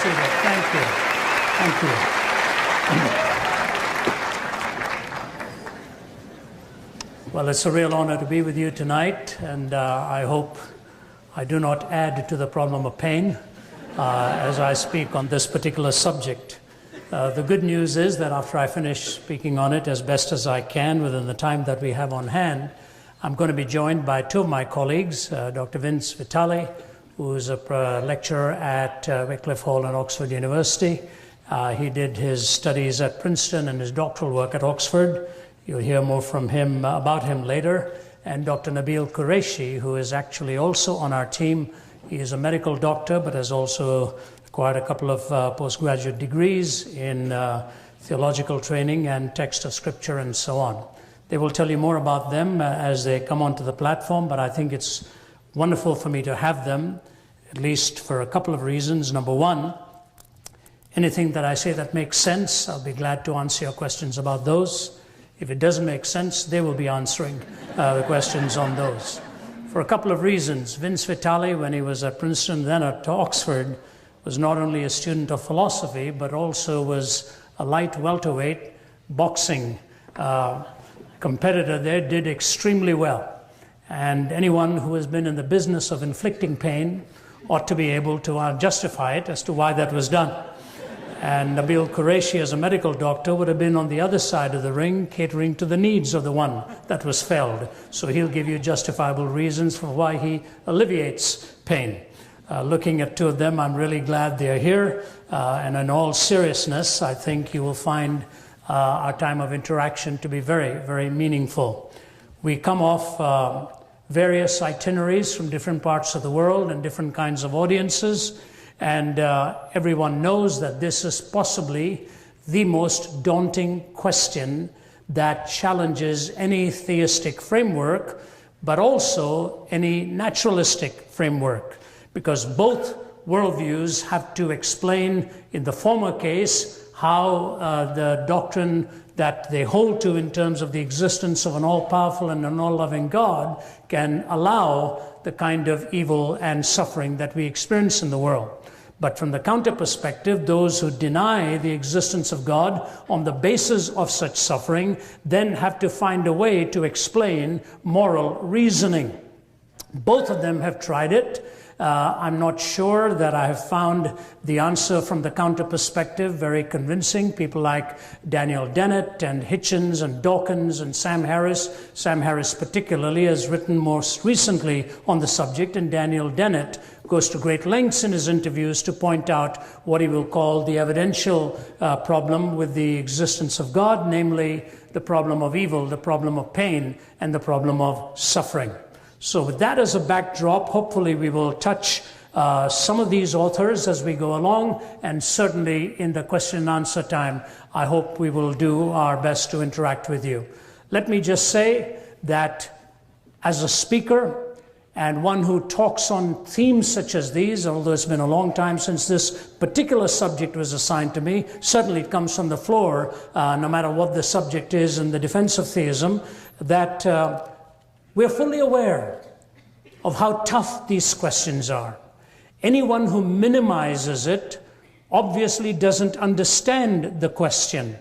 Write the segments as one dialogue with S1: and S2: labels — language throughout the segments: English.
S1: seated. Thank you. Thank you. Well, it's a real honor to be with you tonight, and I hope I do not add to the problem of pain as I speak on this particular subject. The good news is that after I finish speaking on it as best as I can within the time that we have on hand, I'm going to be joined by two of my colleagues, Dr. Vince Vitale, who is a lecturer at Wycliffe Hall and Oxford University. He did his studies at Princeton and his doctoral work at Oxford. You'll hear more from him about him later. And Dr. Nabil Qureshi, who is actually also on our team. He is a medical doctor, but has also acquired a couple of postgraduate degrees in theological training and text of scripture and so on. They will tell you more about them as they come onto the platform, but I think it's wonderful for me to have them, at least for a couple of reasons. Number one, anything that I say that makes sense, I'll be glad to answer your questions about those. If it doesn't make sense, they will be answering the questions on those. For a couple of reasons. Vince Vitale, when he was at Princeton, then at Oxford, was not only a student of philosophy, but also was a light welterweight boxing competitor there, did extremely well. And anyone who has been in the business of inflicting pain ought to be able to justify it as to why that was done. And Nabil Qureshi, as a medical doctor, would have been on the other side of the ring, catering to the needs of the one that was felled. So he'll give you justifiable reasons for why he alleviates pain. Looking at two of them, I'm really glad they're here. And in all seriousness, I think you will find our time of interaction to be very, very meaningful. We come off various itineraries from different parts of the world and different kinds of audiences. And everyone knows that this is possibly the most daunting question that challenges any theistic framework, but also any naturalistic framework, because both worldviews have to explain, in the former case, how the doctrine that they hold to in terms of the existence of an all-powerful and an all-loving God can allow the kind of evil and suffering that we experience in the world. But from the counter perspective, those who deny the existence of God on the basis of such suffering then have to find a way to explain moral reasoning. Both of them have tried it. I'm not sure that I have found the answer from the counter perspective very convincing. People like Daniel Dennett and Hitchens and Dawkins and Sam Harris. Sam Harris particularly has written most recently on the subject, and Daniel Dennett goes to great lengths in his interviews to point out what he will call the evidential problem with the existence of God, namely the problem of evil, the problem of pain, and the problem of suffering. So with that as a backdrop, hopefully we will touch some of these authors as we go along, and certainly in the question and answer time, I hope we will do our best to interact with you. Let me just say that as a speaker and one who talks on themes such as these, although it's been a long time since this particular subject was assigned to me, certainly it comes from the floor, no matter what the subject is in the defense of theism, that we're fully aware of how tough these questions are. Anyone who minimizes it obviously doesn't understand the question.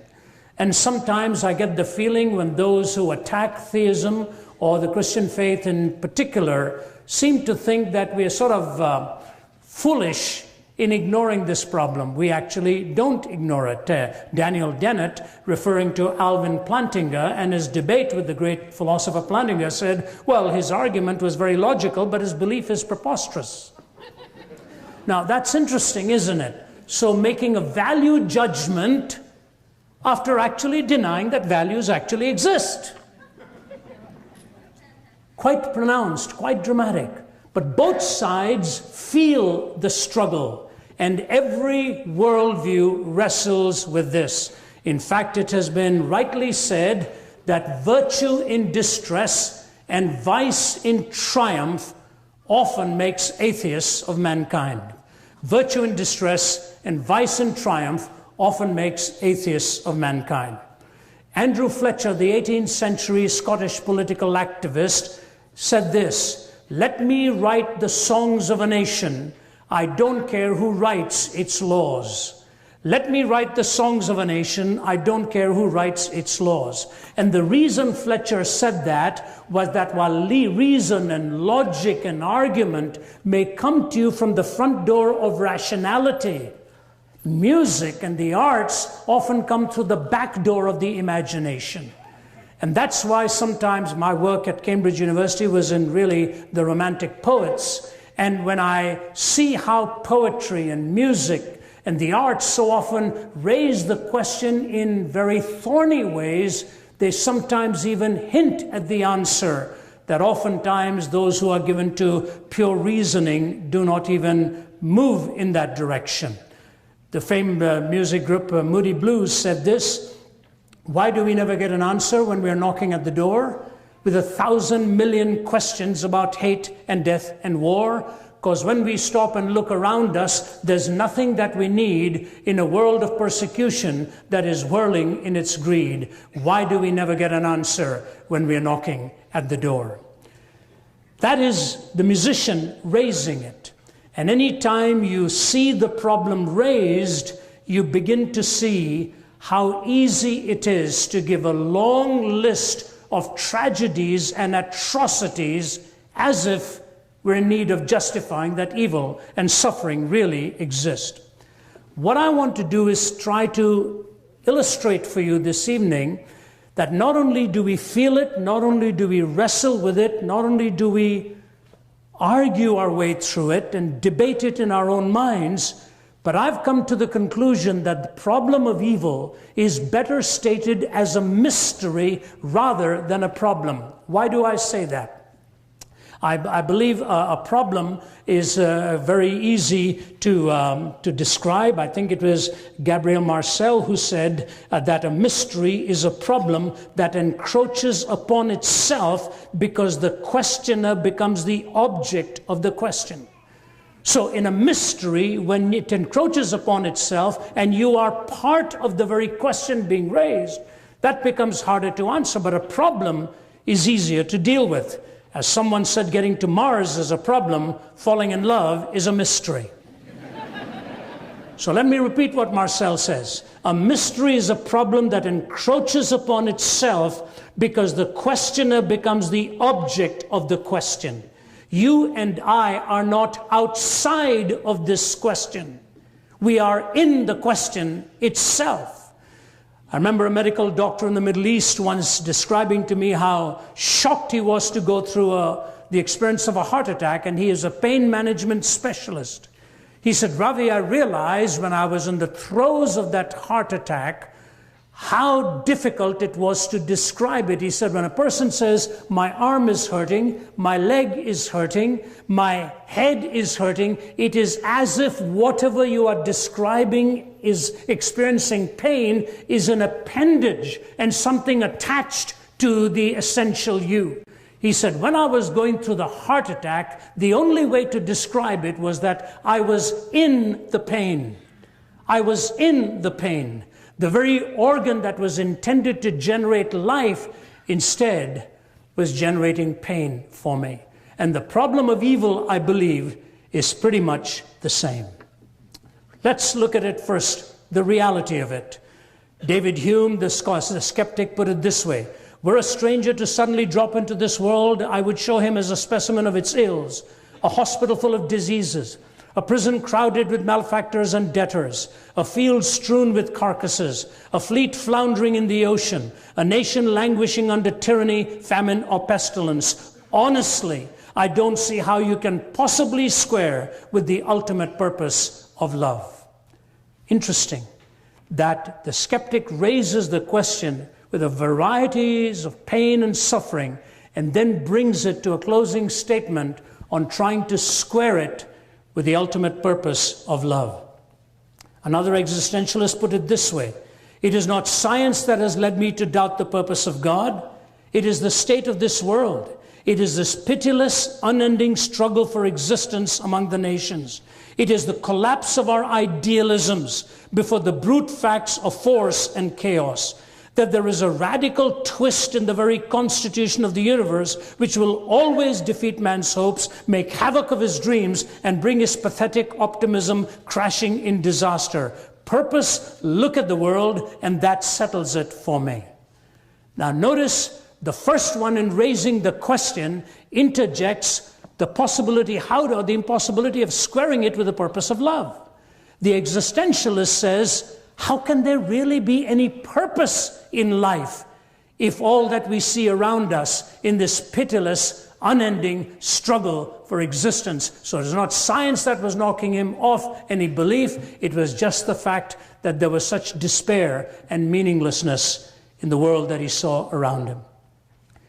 S1: And sometimes I get the feeling when those who attack theism or the Christian faith in particular seem to think that we're sort of foolish in ignoring this problem. We actually don't ignore it. Daniel Dennett, referring to Alvin Plantinga and his debate with the great philosopher Plantinga, said, well, his argument was very logical, but his belief is preposterous. Now, that's interesting, isn't it? So making a value judgment after actually denying that values actually exist. Quite pronounced, quite dramatic. But both sides feel the struggle, and every worldview wrestles with this. In fact, it has been rightly said that virtue in distress and vice in triumph often makes atheists of mankind. Virtue in distress and vice in triumph often makes atheists of mankind. Andrew Fletcher, the 18th century Scottish political activist, said this: "Let me write the songs of a nation. I don't care who writes its laws. Let me write the songs of a nation. I don't care who writes its laws. And the reason Fletcher said that was that while reason and logic and argument may come to you from the front door of rationality, music and the arts often come through the back door of the imagination. And that's why sometimes my work at Cambridge University was in really the Romantic poets. And when I see how poetry and music and the arts so often raise the question in very thorny ways, they sometimes even hint at the answer that oftentimes those who are given to pure reasoning do not even move in that direction. The famed music group Moody Blues said this: why do we never get an answer when we're knocking at the door with 1,000 million questions about hate and death and war? Because when we stop and look around us, there's nothing that we need in a world of persecution that is whirling in its greed. Why do we never get an answer when we're knocking at the door? That is the musician raising it. And any time you see the problem raised, you begin to see how easy it is to give a long list of tragedies and atrocities as if we're in need of justifying that evil and suffering really exist. What I want to do is try to illustrate for you this evening that not only do we feel it, not only do we wrestle with it, not only do we argue our way through it and debate it in our own minds, but I've come to the conclusion that the problem of evil is better stated as a mystery rather than a problem. Why do I say that? I believe a problem is very easy to describe. I think it was Gabriel Marcel who said that a mystery is a problem that encroaches upon itself because the questioner becomes the object of the question. So in a mystery, when it encroaches upon itself and you are part of the very question being raised, that becomes harder to answer. But a problem is easier to deal with. As someone said, getting to Mars is a problem, falling in love is a mystery. So let me repeat what Marcel says. A mystery is a problem that encroaches upon itself because the questioner becomes the object of the question. You and I are not outside of this question. We are in the question itself. I remember a medical doctor in the Middle East once describing to me how shocked he was to go through the experience of a heart attack, and he is a pain management specialist. He said, Ravi, I realized when I was in the throes of that heart attack how difficult it was to describe it. He said, when a person says, my arm is hurting, my leg is hurting, my head is hurting, it is as if whatever you are describing is experiencing pain is an appendage and something attached to the essential you. He said, when I was going through the heart attack, the only way to describe it was that I was in the pain. I was in the pain. The very organ that was intended to generate life instead was generating pain for me. And the problem of evil, I believe, is pretty much the same. Let's look at it first, the reality of it. David Hume, the skeptic, put it this way: were a stranger to suddenly drop into this world, I would show him as a specimen of its ills, a hospital full of diseases, a prison crowded with malefactors and debtors, a field strewn with carcasses, a fleet floundering in the ocean, a nation languishing under tyranny, famine, or pestilence. Honestly, I don't see how you can possibly square with the ultimate purpose of love. Interesting that the skeptic raises the question with the varieties of pain and suffering and then brings it to a closing statement on trying to square it with the ultimate purpose of love. Another existentialist put it this way: it is not science that has led me to doubt the purpose of God. It is the state of this world. It is this pitiless, unending struggle for existence among the nations. It is the collapse of our idealisms before the brute facts of force and chaos. that there is a radical twist in the very constitution of the universe which will always defeat man's hopes, make havoc of his dreams, and bring his pathetic optimism crashing in disaster. Purpose, look at the world, and that settles it for me. Now notice the first one, in raising the question, interjects the possibility, the impossibility of squaring it with the purpose of love. The existentialist says, how can there really be any purpose in life if all that we see around us in this pitiless, unending struggle for existence? So it's not science that was knocking him off any belief. It was just the fact that there was such despair and meaninglessness in the world that he saw around him.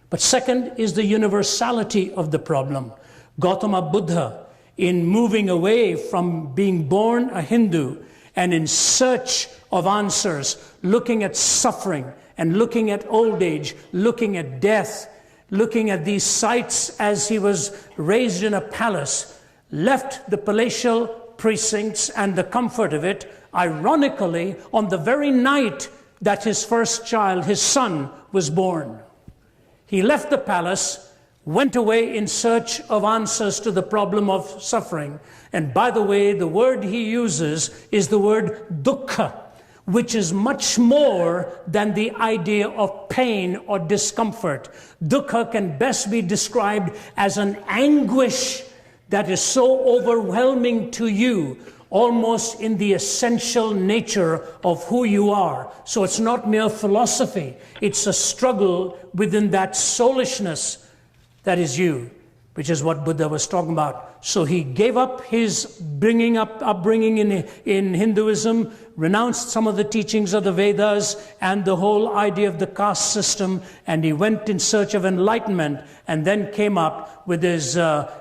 S1: But second is the universality of the problem. Gautama Buddha, in moving away from being born a Hindu and in search of answers, looking at suffering and looking at old age, looking at death, looking at these sights as he was raised in a palace, left the palatial precincts and the comfort of it, ironically, on the very night that his first child, his son, was born. He left the palace, went away in search of answers to the problem of suffering. And by the way, the word he uses is the word dukkha, which is much more than the idea of pain or discomfort. Dukkha can best be described as an anguish that is so overwhelming to you, almost in the essential nature of who you are. So it's not mere philosophy. It's a struggle within that soulishness that is you, which is what Buddha was talking about. So he gave up his upbringing in Hinduism, renounced some of the teachings of the Vedas and the whole idea of the caste system, and he went in search of enlightenment, and then came up with his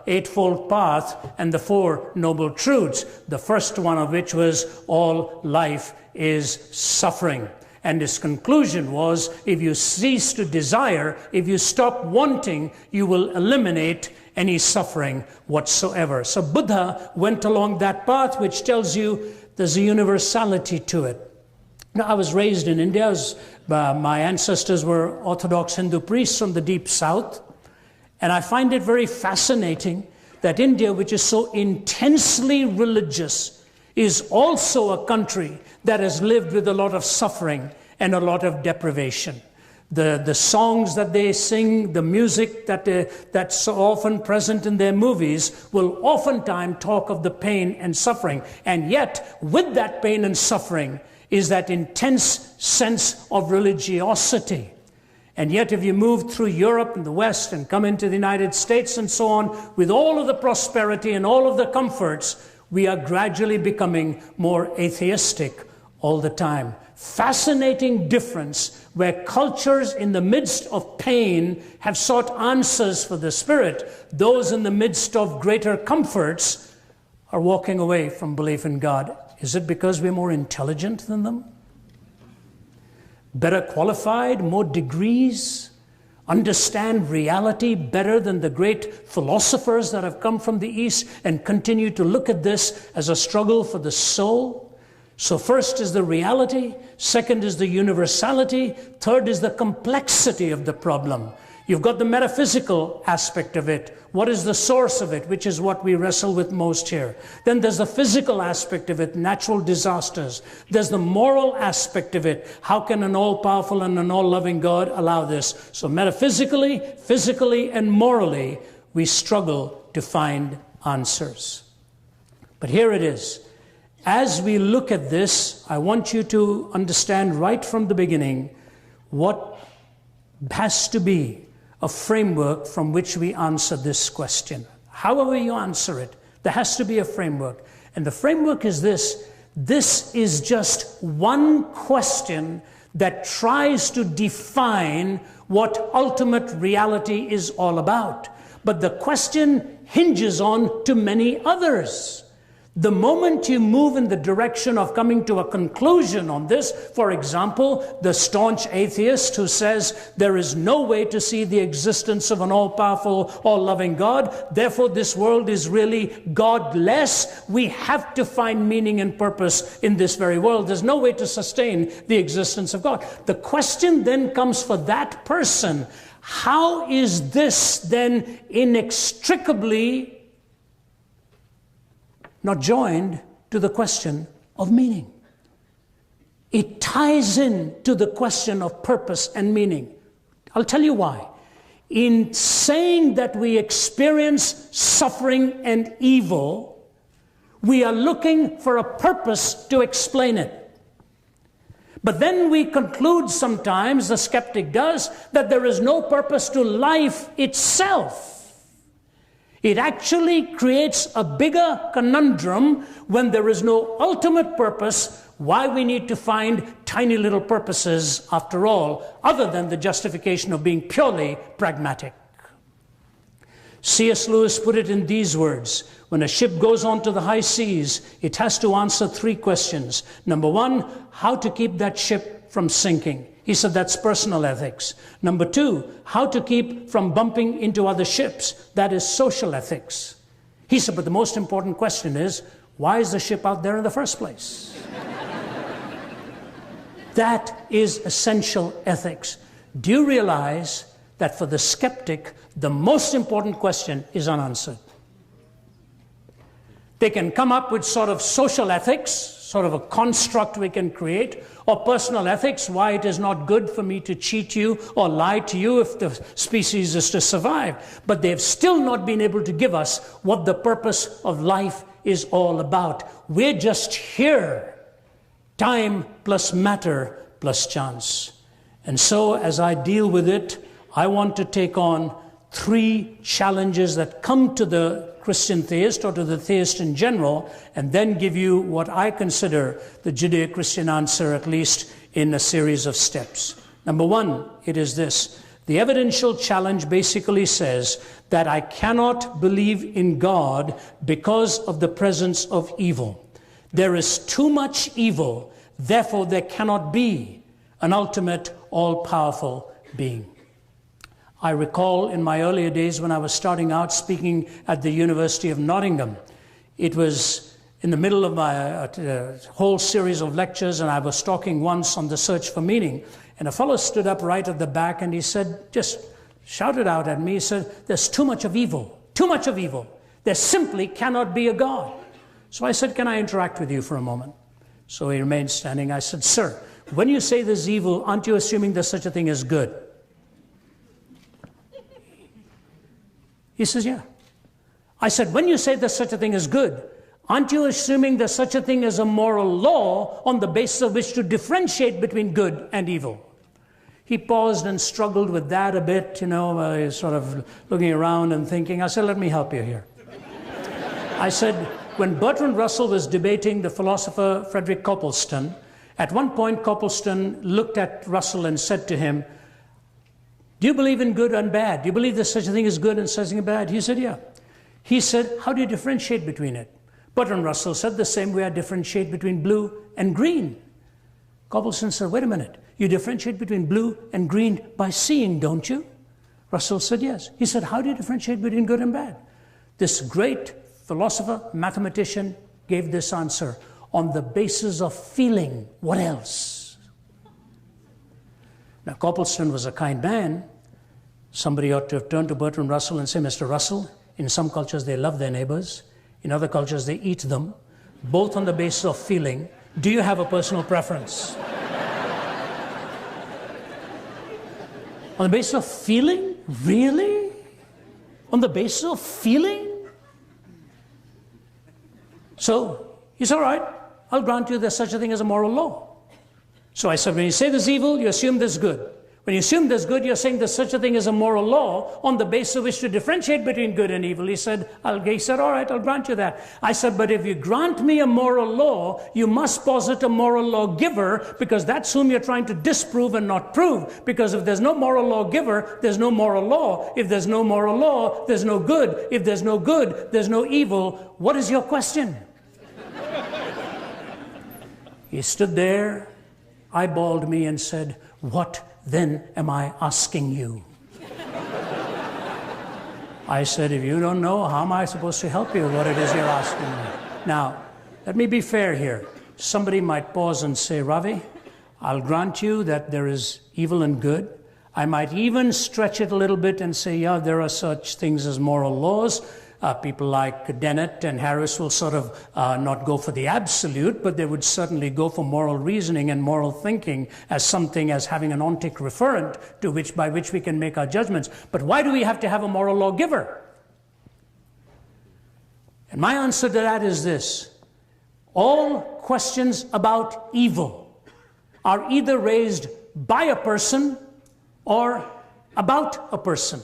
S1: eightfold path and the Four Noble Truths, the first one of which was all life is suffering. And his conclusion was, if you cease to desire, if you stop wanting, you will eliminate any suffering whatsoever. So Buddha went along that path, which tells you there's a universality to it. Now, I was raised in India. My ancestors were Orthodox Hindu priests from the deep south. And I find it very fascinating that India, which is so intensely religious, is also a country that has lived with a lot of suffering and a lot of deprivation. The songs that they sing, the music that's so often present in their movies will oftentimes talk of the pain and suffering. And yet, with that pain and suffering is that intense sense of religiosity. And yet, if you move through Europe and the West and come into the United States and so on, with all of the prosperity and all of the comforts, we are gradually becoming more atheistic all the time. Fascinating difference where cultures in the midst of pain have sought answers for the spirit. Those in the midst of greater comforts are walking away from belief in God. Is it because we're more intelligent than them? Better qualified, more degrees, understand reality better than the great philosophers that have come from the East and continue to look at this as a struggle for the soul? So first is the reality, second is the universality, third is the complexity of the problem. You've got the metaphysical aspect of it. What is the source of it, which is what we wrestle with most here. Then there's the physical aspect of it, natural disasters. There's the moral aspect of it. How can an all-powerful and an all-loving God allow this? So metaphysically, physically, and morally, we struggle to find answers. But here it is. As we look at this, I want you to understand right from the beginning what has to be a framework from which we answer this question. However you answer it, there has to be a framework. And the framework is this. This is just one question that tries to define what ultimate reality is all about. But the question hinges on to many others. The moment you move in the direction of coming to a conclusion on this, for example, the staunch atheist who says there is no way to see the existence of an all-powerful, all-loving God, therefore this world is really godless, we have to find meaning and purpose in this very world. There's no way to sustain the existence of God. The question then comes for that person, how is this then inextricably not joined to the question of meaning? It ties in to the question of purpose and meaning. I'll tell you why. In saying that we experience suffering and evil, we are looking for a purpose to explain it. But then we conclude sometimes, the skeptic does, that there is no purpose to life itself. It actually creates a bigger conundrum when there is no ultimate purpose, why we need to find tiny little purposes after all, other than the justification of being purely pragmatic. C.S. Lewis put it in these words: when a ship goes on to the high seas, it has to answer 3 questions. Number 1, how to keep that ship from sinking. He said that's personal ethics. Number 2, how to keep from bumping into other ships. That is social ethics. He said, but the most important question is, why is the ship out there in the first place? That is essential ethics. Do you realize that for the skeptic, the most important question is unanswered? They can come up with sort of social ethics, sort of a construct we can create, or personal ethics, why it is not good for me to cheat you or lie to you if the species is to survive. But they've still not been able to give us what the purpose of life is all about. We're just here. Time plus matter plus chance. And so as I deal with it, I want to take on 3 challenges that come to the Christian theist or to the theist in general, and then give you what I consider the Judeo-Christian answer, at least in a series of steps. Number 1, it is this. The evidential challenge basically says that I cannot believe in God because of the presence of evil. There is too much evil, therefore there cannot be an ultimate, all-powerful being. I recall in my earlier days when I was starting out speaking at the University of Nottingham. It was in the middle of my whole series of lectures, and I was talking once on the search for meaning. And a fellow stood up right at the back and he said, just shouted out at me, he said, there's too much of evil, too much of evil. There simply cannot be a God. So I said, can I interact with you for a moment? So he remained standing. I said, sir, when you say there's evil, aren't you assuming there's such a thing as good? He says, yeah. I said, when you say there's such a thing as good, aren't you assuming there's such a thing as a moral law on the basis of which to differentiate between good and evil? He paused and struggled with that a bit, sort of looking around and thinking. I said, let me help you here. I said, when Bertrand Russell was debating the philosopher Frederick Copleston, at one point Copleston looked at Russell and said to him, do you believe in good and bad? Do you believe there's such a thing as good and such a thing as bad? He said, yeah. He said, how do you differentiate between it? Bertrand Russell said the same way I differentiate between blue and green. Copleston said, wait a minute. You differentiate between blue and green by seeing, don't you? Russell said, yes. He said, how do you differentiate between good and bad? This great philosopher, mathematician, gave this answer. On the basis of feeling. What else? Now, Copleston was a kind man. Somebody ought to have turned to Bertrand Russell and say, Mr. Russell, in some cultures they love their neighbors. In other cultures they eat them. Both on the basis of feeling. Do you have a personal preference? On the basis of feeling? Really? On the basis of feeling? So, he said, all right, I'll grant you there's such a thing as a moral law. So I said, when you say there's evil, you assume there's good. When you assume there's good, you're saying there's such a thing as a moral law on the basis of which to differentiate between good and evil. He said, all right, I'll grant you that. I said, but if you grant me a moral law, you must posit a moral lawgiver, because that's whom you're trying to disprove and not prove. Because if there's no moral lawgiver, there's no moral law. If there's no moral law, there's no good. If there's no good, there's no evil. What is your question? He stood there, eyeballed me and said, "What then am I asking you?" I said, "If you don't know, how am I supposed to help you with what it is you're asking me?" Now, let me be fair here. Somebody might pause and say, "Ravi, I'll grant you that there is evil and good. I might even stretch it a little bit and say, yeah, there are such things as moral laws." People like Dennett and Harris will sort of not go for the absolute, but they would certainly go for moral reasoning and moral thinking as something as having an ontic referent to by which we can make our judgments. But why do we have to have a moral lawgiver? And my answer to that is this. All questions about evil are either raised by a person or about a person.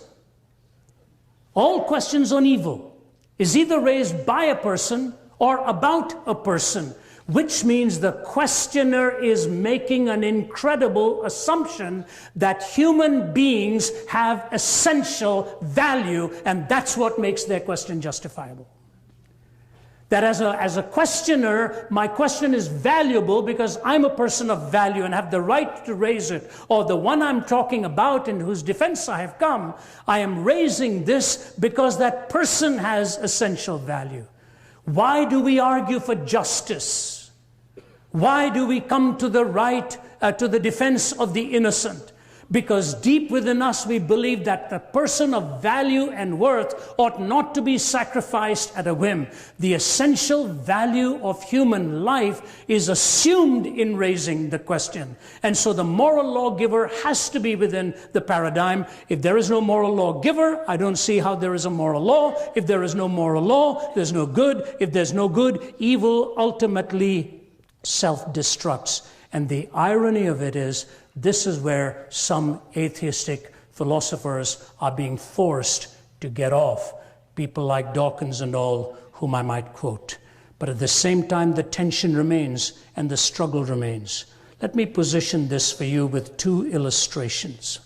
S1: All questions on evil is either raised by a person or about a person, which means the questioner is making an incredible assumption that human beings have essential value, and that's what makes their question justifiable. That as a questioner, my question is valuable because I'm a person of value and have the right to raise it. Or the one I'm talking about in whose defense I have come, I am raising this because that person has essential value. Why do we argue for justice? Why do we come to the right, to the defense of the innocent? Because deep within us we believe that the person of value and worth ought not to be sacrificed at a whim. The essential value of human life is assumed in raising the question. And so the moral lawgiver has to be within the paradigm. If there is no moral lawgiver, I don't see how there is a moral law. If there is no moral law, there's no good. If there's no good, evil ultimately self-destructs. And the irony of it is, this is where some atheistic philosophers are being forced to get off. People like Dawkins and all, whom I might quote. But at the same time, the tension remains and the struggle remains. Let me position this for you with two illustrations.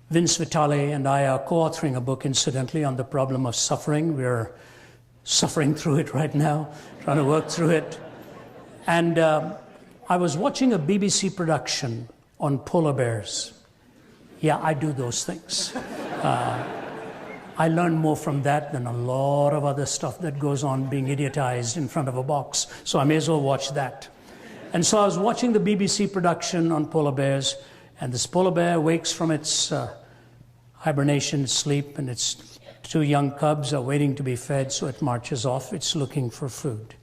S1: Vince Vitale and I are co-authoring a book, incidentally, on the problem of suffering. We're suffering through it right now, trying to work through it. And I was watching a BBC production on polar bears. Yeah, I do those things. I learned more from that than a lot of other stuff that goes on being idiotized in front of a box. So I may as well watch that. And so I was watching the BBC production on polar bears, and this polar bear wakes from its hibernation sleep, and its two young cubs are waiting to be fed, so it marches off. It's looking for food.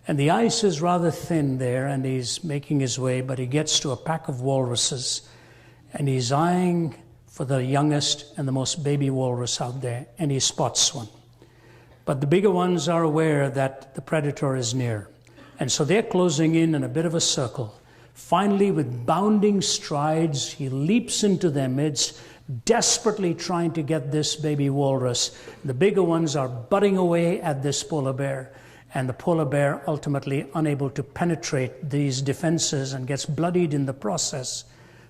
S1: And the ice is rather thin there, and he's making his way, but he gets to a pack of walruses, and he's eyeing for the youngest and the most baby walrus out there, and he spots one. But the bigger ones are aware that the predator is near, and so they're closing in a bit of a circle. Finally, with bounding strides, he leaps into their midst, desperately trying to get this baby walrus. The bigger ones are butting away at this polar bear. And the polar bear, ultimately unable to penetrate these defenses and gets bloodied in the process.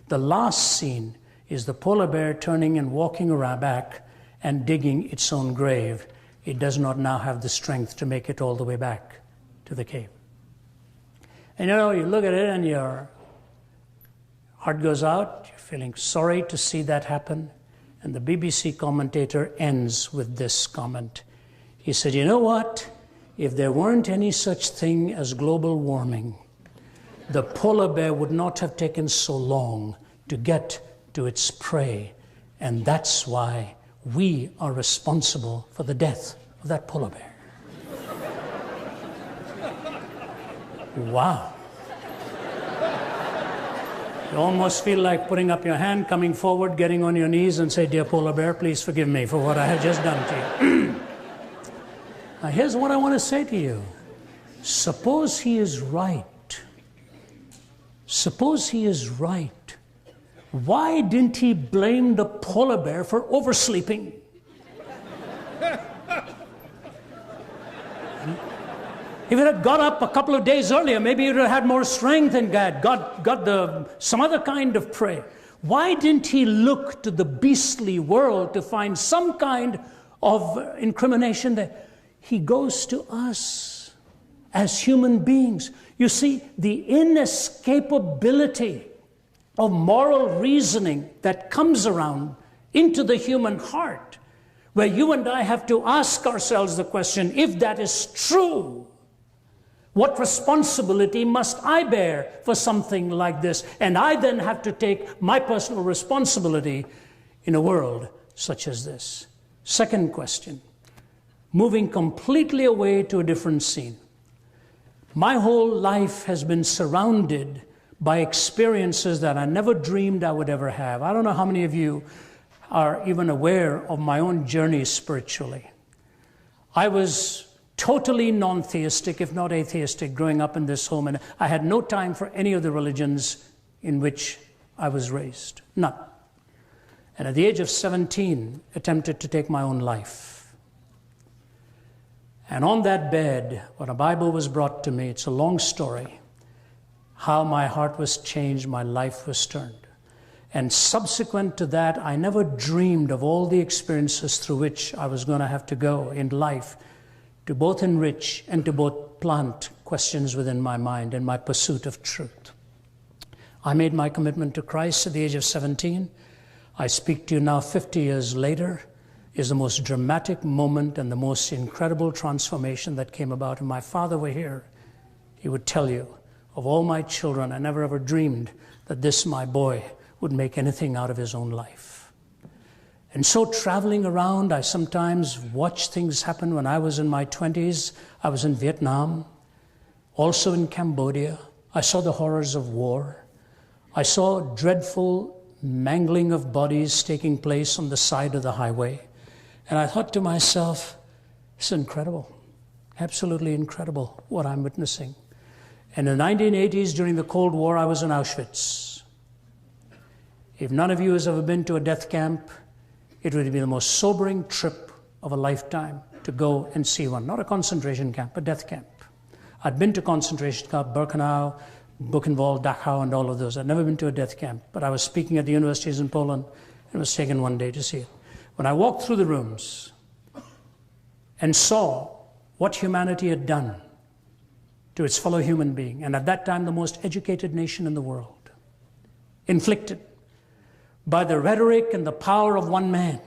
S1: The last scene is the polar bear turning and walking around back and digging its own grave. It does not now have the strength to make it all the way back to the cave. And you know, you look at it and your heart goes out. You're feeling sorry to see that happen. And the BBC commentator ends with this comment. He said, you know what? If there weren't any such thing as global warming, the polar bear would not have taken so long to get to its prey. And that's why we are responsible for the death of that polar bear. Wow. You almost feel like putting up your hand, coming forward, getting on your knees and say, dear polar bear, please forgive me for what I have just done to you. Now, here's what I want to say to you. Suppose he is right. Suppose he is right. Why didn't he blame the polar bear for oversleeping? If it had got up a couple of days earlier, maybe it would have had more strength and got some other kind of prey. Why didn't he look to the beastly world to find some kind of incrimination there? He goes to us as human beings. You see, the inescapability of moral reasoning that comes around into the human heart, where you and I have to ask ourselves the question, if that is true, what responsibility must I bear for something like this? And I then have to take my personal responsibility in a world such as this. Second question, moving completely away to a different scene. My whole life has been surrounded by experiences that I never dreamed I would ever have. I don't know how many of you are even aware of my own journey spiritually. I was totally non-theistic, if not atheistic, growing up in this home, and I had no time for any of the religions in which I was raised. None. And at the age of 17, attempted to take my own life. And on that bed, when a Bible was brought to me, it's a long story, how my heart was changed, my life was turned. And subsequent to that, I never dreamed of all the experiences through which I was going to have to go in life to both enrich and to both plant questions within my mind in my pursuit of truth. I made my commitment to Christ at the age of 17. I speak to you now 50 years later. Is the most dramatic moment and the most incredible transformation that came about. And my father were here, he would tell you, of all my children, I never ever dreamed that this, my boy, would make anything out of his own life. And so traveling around, I sometimes watched things happen when I was in my 20s. I was in Vietnam, also in Cambodia. I saw the horrors of war. I saw dreadful mangling of bodies taking place on the side of the highway. And I thought to myself, it's incredible, absolutely incredible what I'm witnessing. And in the 1980s, during the Cold War, I was in Auschwitz. If none of you has ever been to a death camp, it would be the most sobering trip of a lifetime to go and see one. Not a concentration camp, a death camp. I'd been to concentration camp, Birkenau, Buchenwald, Dachau, and all of those. I'd never been to a death camp, but I was speaking at the universities in Poland and was taken one day to see it. When I walked through the rooms and saw what humanity had done to its fellow human being, and at that time the most educated nation in the world, inflicted by the rhetoric and the power of one man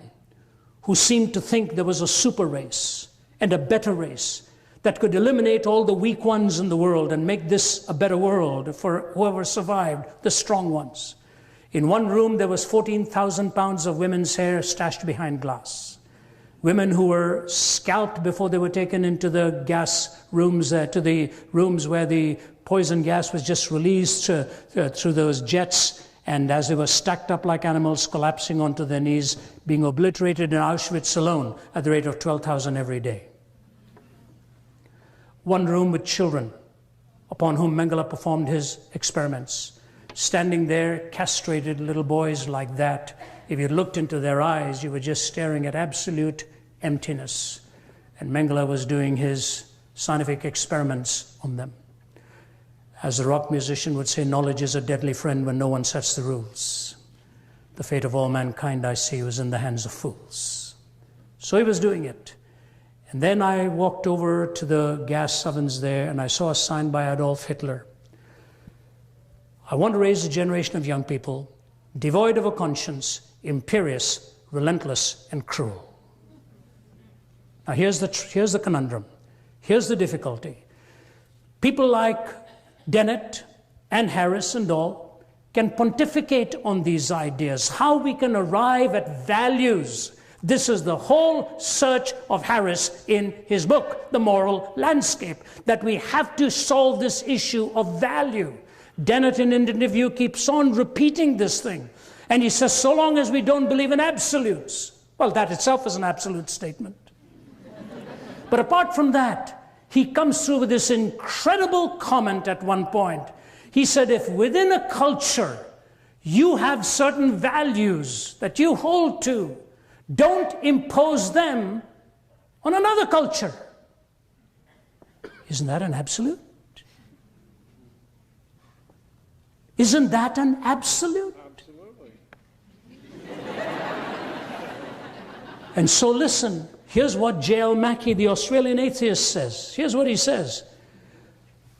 S1: who seemed to think there was a super race and a better race that could eliminate all the weak ones in the world and make this a better world for whoever survived, the strong ones. In one room, there was 14,000 pounds of women's hair stashed behind glass. Women who were scalped before they were taken into the gas rooms, to the rooms where the poison gas was just released through those jets, and as they were stacked up like animals, collapsing onto their knees, being obliterated in Auschwitz alone at the rate of 12,000 every day. One room with children upon whom Mengele performed his experiments. Standing there, castrated little boys like that. If you looked into their eyes, you were just staring at absolute emptiness. And Mengele was doing his scientific experiments on them. As the rock musician would say, knowledge is a deadly friend when no one sets the rules. The fate of all mankind, I see, was in the hands of fools. So he was doing it. And then I walked over to the gas ovens there, and I saw a sign by Adolf Hitler. I want to raise a generation of young people devoid of a conscience, imperious, relentless, and cruel. Now here's the conundrum. Here's the difficulty. People like Dennett and Harris and all can pontificate on these ideas, how we can arrive at values. This is the whole search of Harris in his book, The Moral Landscape, that we have to solve this issue of value. Dennett in an interview keeps on repeating this thing. And he says, so long as we don't believe in absolutes. Well, that itself is an absolute statement. But apart from that, he comes through with this incredible comment at one point. He said, if within a culture you have certain values that you hold to, don't impose them on another culture. Isn't that an absolute? Isn't that an absolute?
S2: Absolutely.
S1: And so listen, here's what J.L. Mackie, the Australian atheist, says. Here's what he says.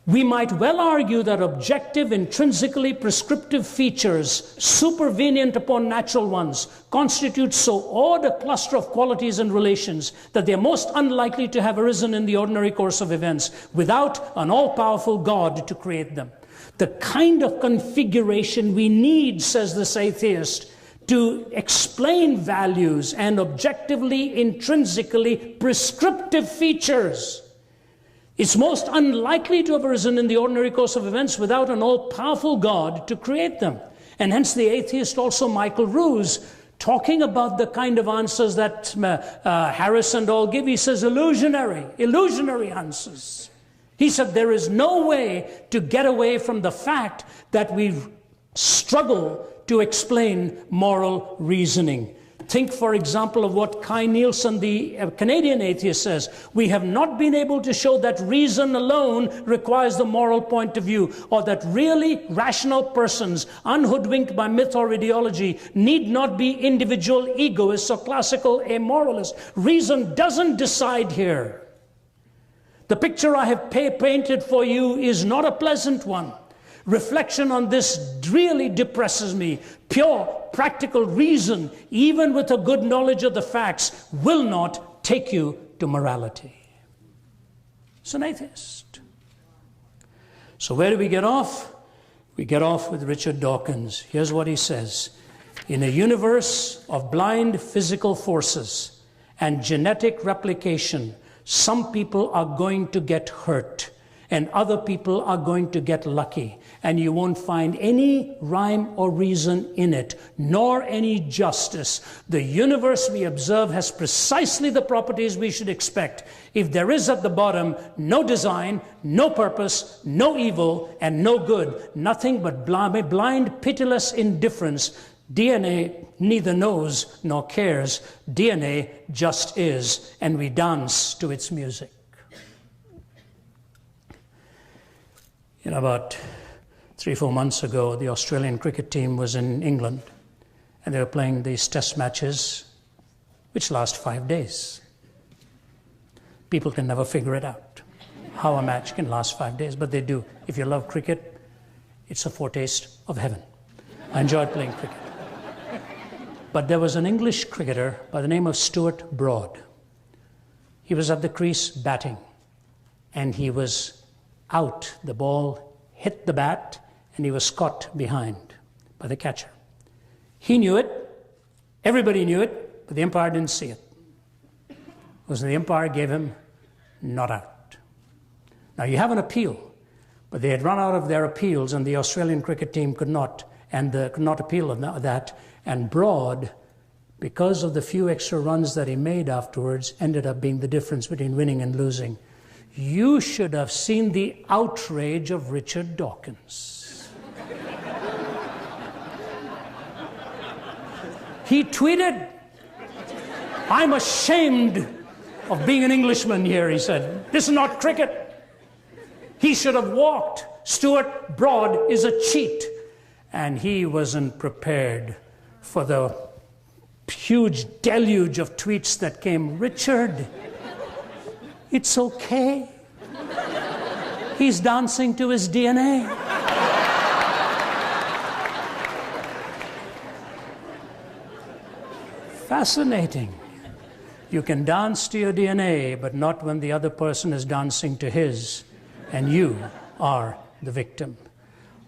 S1: We might well argue that objective, intrinsically prescriptive features, supervenient upon natural ones, constitute so odd a cluster of qualities and relations that they are most unlikely to have arisen in the ordinary course of events without an all-powerful God to create them. The kind of configuration we need, says this atheist, to explain values and objectively, intrinsically prescriptive features, it's most unlikely to have arisen in the ordinary course of events without an all-powerful God to create them. And hence the atheist also, Michael Ruse, talking about the kind of answers that Harris and all give, he says illusionary answers. He said there is no way to get away from the fact that we struggle to explain moral reasoning. Think, for example, of what Kai Nielsen, the Canadian atheist, says. We have not been able to show that reason alone requires the moral point of view, or that really rational persons, unhoodwinked by myth or ideology, need not be individual egoists or classical amoralists. Reason doesn't decide here. The picture I have painted for you is not a pleasant one. Reflection on this really depresses me. Pure, practical reason, even with a good knowledge of the facts, will not take you to morality. It's an atheist. So where do we get off? We get off with Richard Dawkins. Here's what he says. In a universe of blind physical forces and genetic replication, some people are going to get hurt and other people are going to get lucky. And you won't find any rhyme or reason in it, nor any justice. The universe we observe has precisely the properties we should expect. If there is at the bottom no design, no purpose, no evil, and no good, nothing but blind, pitiless indifference, DNA neither knows nor cares. DNA just is, and we dance to its music. About 3-4 months ago, the Australian cricket team was in England, and they were playing these test matches, which last 5 days. People can never figure it out, how a match can last 5 days, but they do. If you love cricket, it's a foretaste of heaven. I enjoyed playing cricket. But there was an English cricketer by the name of Stuart Broad. He was at the crease batting, and he was out. The ball hit the bat, and he was caught behind by the catcher. He knew it, everybody knew it, but the umpire didn't see it. Because the umpire gave him not out. Now you have an appeal, but they had run out of their appeals, and the Australian cricket team could not appeal of that. And Broad, because of the few extra runs that he made afterwards, ended up being the difference between winning and losing. You should have seen the outrage of Richard Dawkins. He tweeted, "I'm ashamed of being an Englishman here," he said. "This is not cricket. He should have walked. Stuart Broad is a cheat." And he wasn't prepared for the huge deluge of tweets that came. Richard, it's okay. He's dancing to his DNA. Fascinating. You can dance to your DNA, but not when the other person is dancing to his, and you are the victim.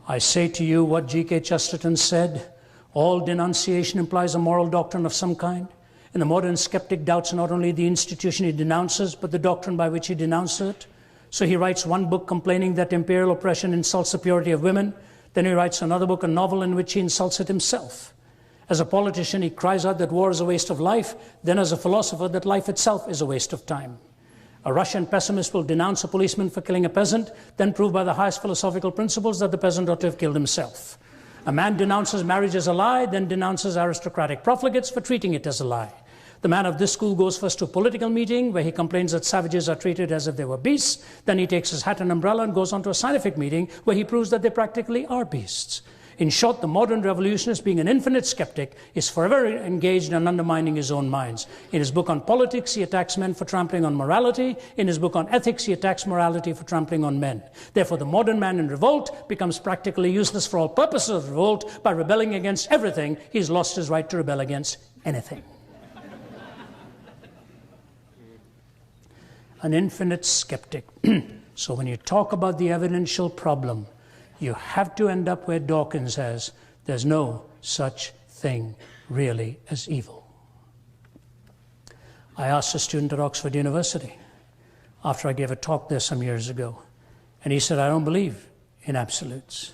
S1: I say to you what G.K. Chesterton said, all denunciation implies a moral doctrine of some kind. And the modern skeptic doubts not only the institution he denounces, but the doctrine by which he denounces it. So he writes one book complaining that imperial oppression insults the purity of women. Then he writes another book, a novel, in which he insults it himself. As a politician, he cries out that war is a waste of life. Then as a philosopher, that life itself is a waste of time. A Russian pessimist will denounce a policeman for killing a peasant, then prove by the highest philosophical principles that the peasant ought to have killed himself. A man denounces marriage as a lie, then denounces aristocratic profligates for treating it as a lie. The man of this school goes first to a political meeting where he complains that savages are treated as if they were beasts. Then he takes his hat and umbrella and goes on to a scientific meeting where he proves that they practically are beasts. In short, the modern revolutionist, being an infinite skeptic, is forever engaged in undermining his own minds. In his book on politics, he attacks men for trampling on morality. In his book on ethics, he attacks morality for trampling on men. Therefore, the modern man in revolt becomes practically useless for all purposes of revolt. By rebelling against everything, he's lost his right to rebel against anything. An infinite skeptic. So when you talk about the evidential problem, you have to end up where Dawkins says, there's no such thing really as evil. I asked a student at Oxford University after I gave a talk there some years ago, and he said, I don't believe in absolutes.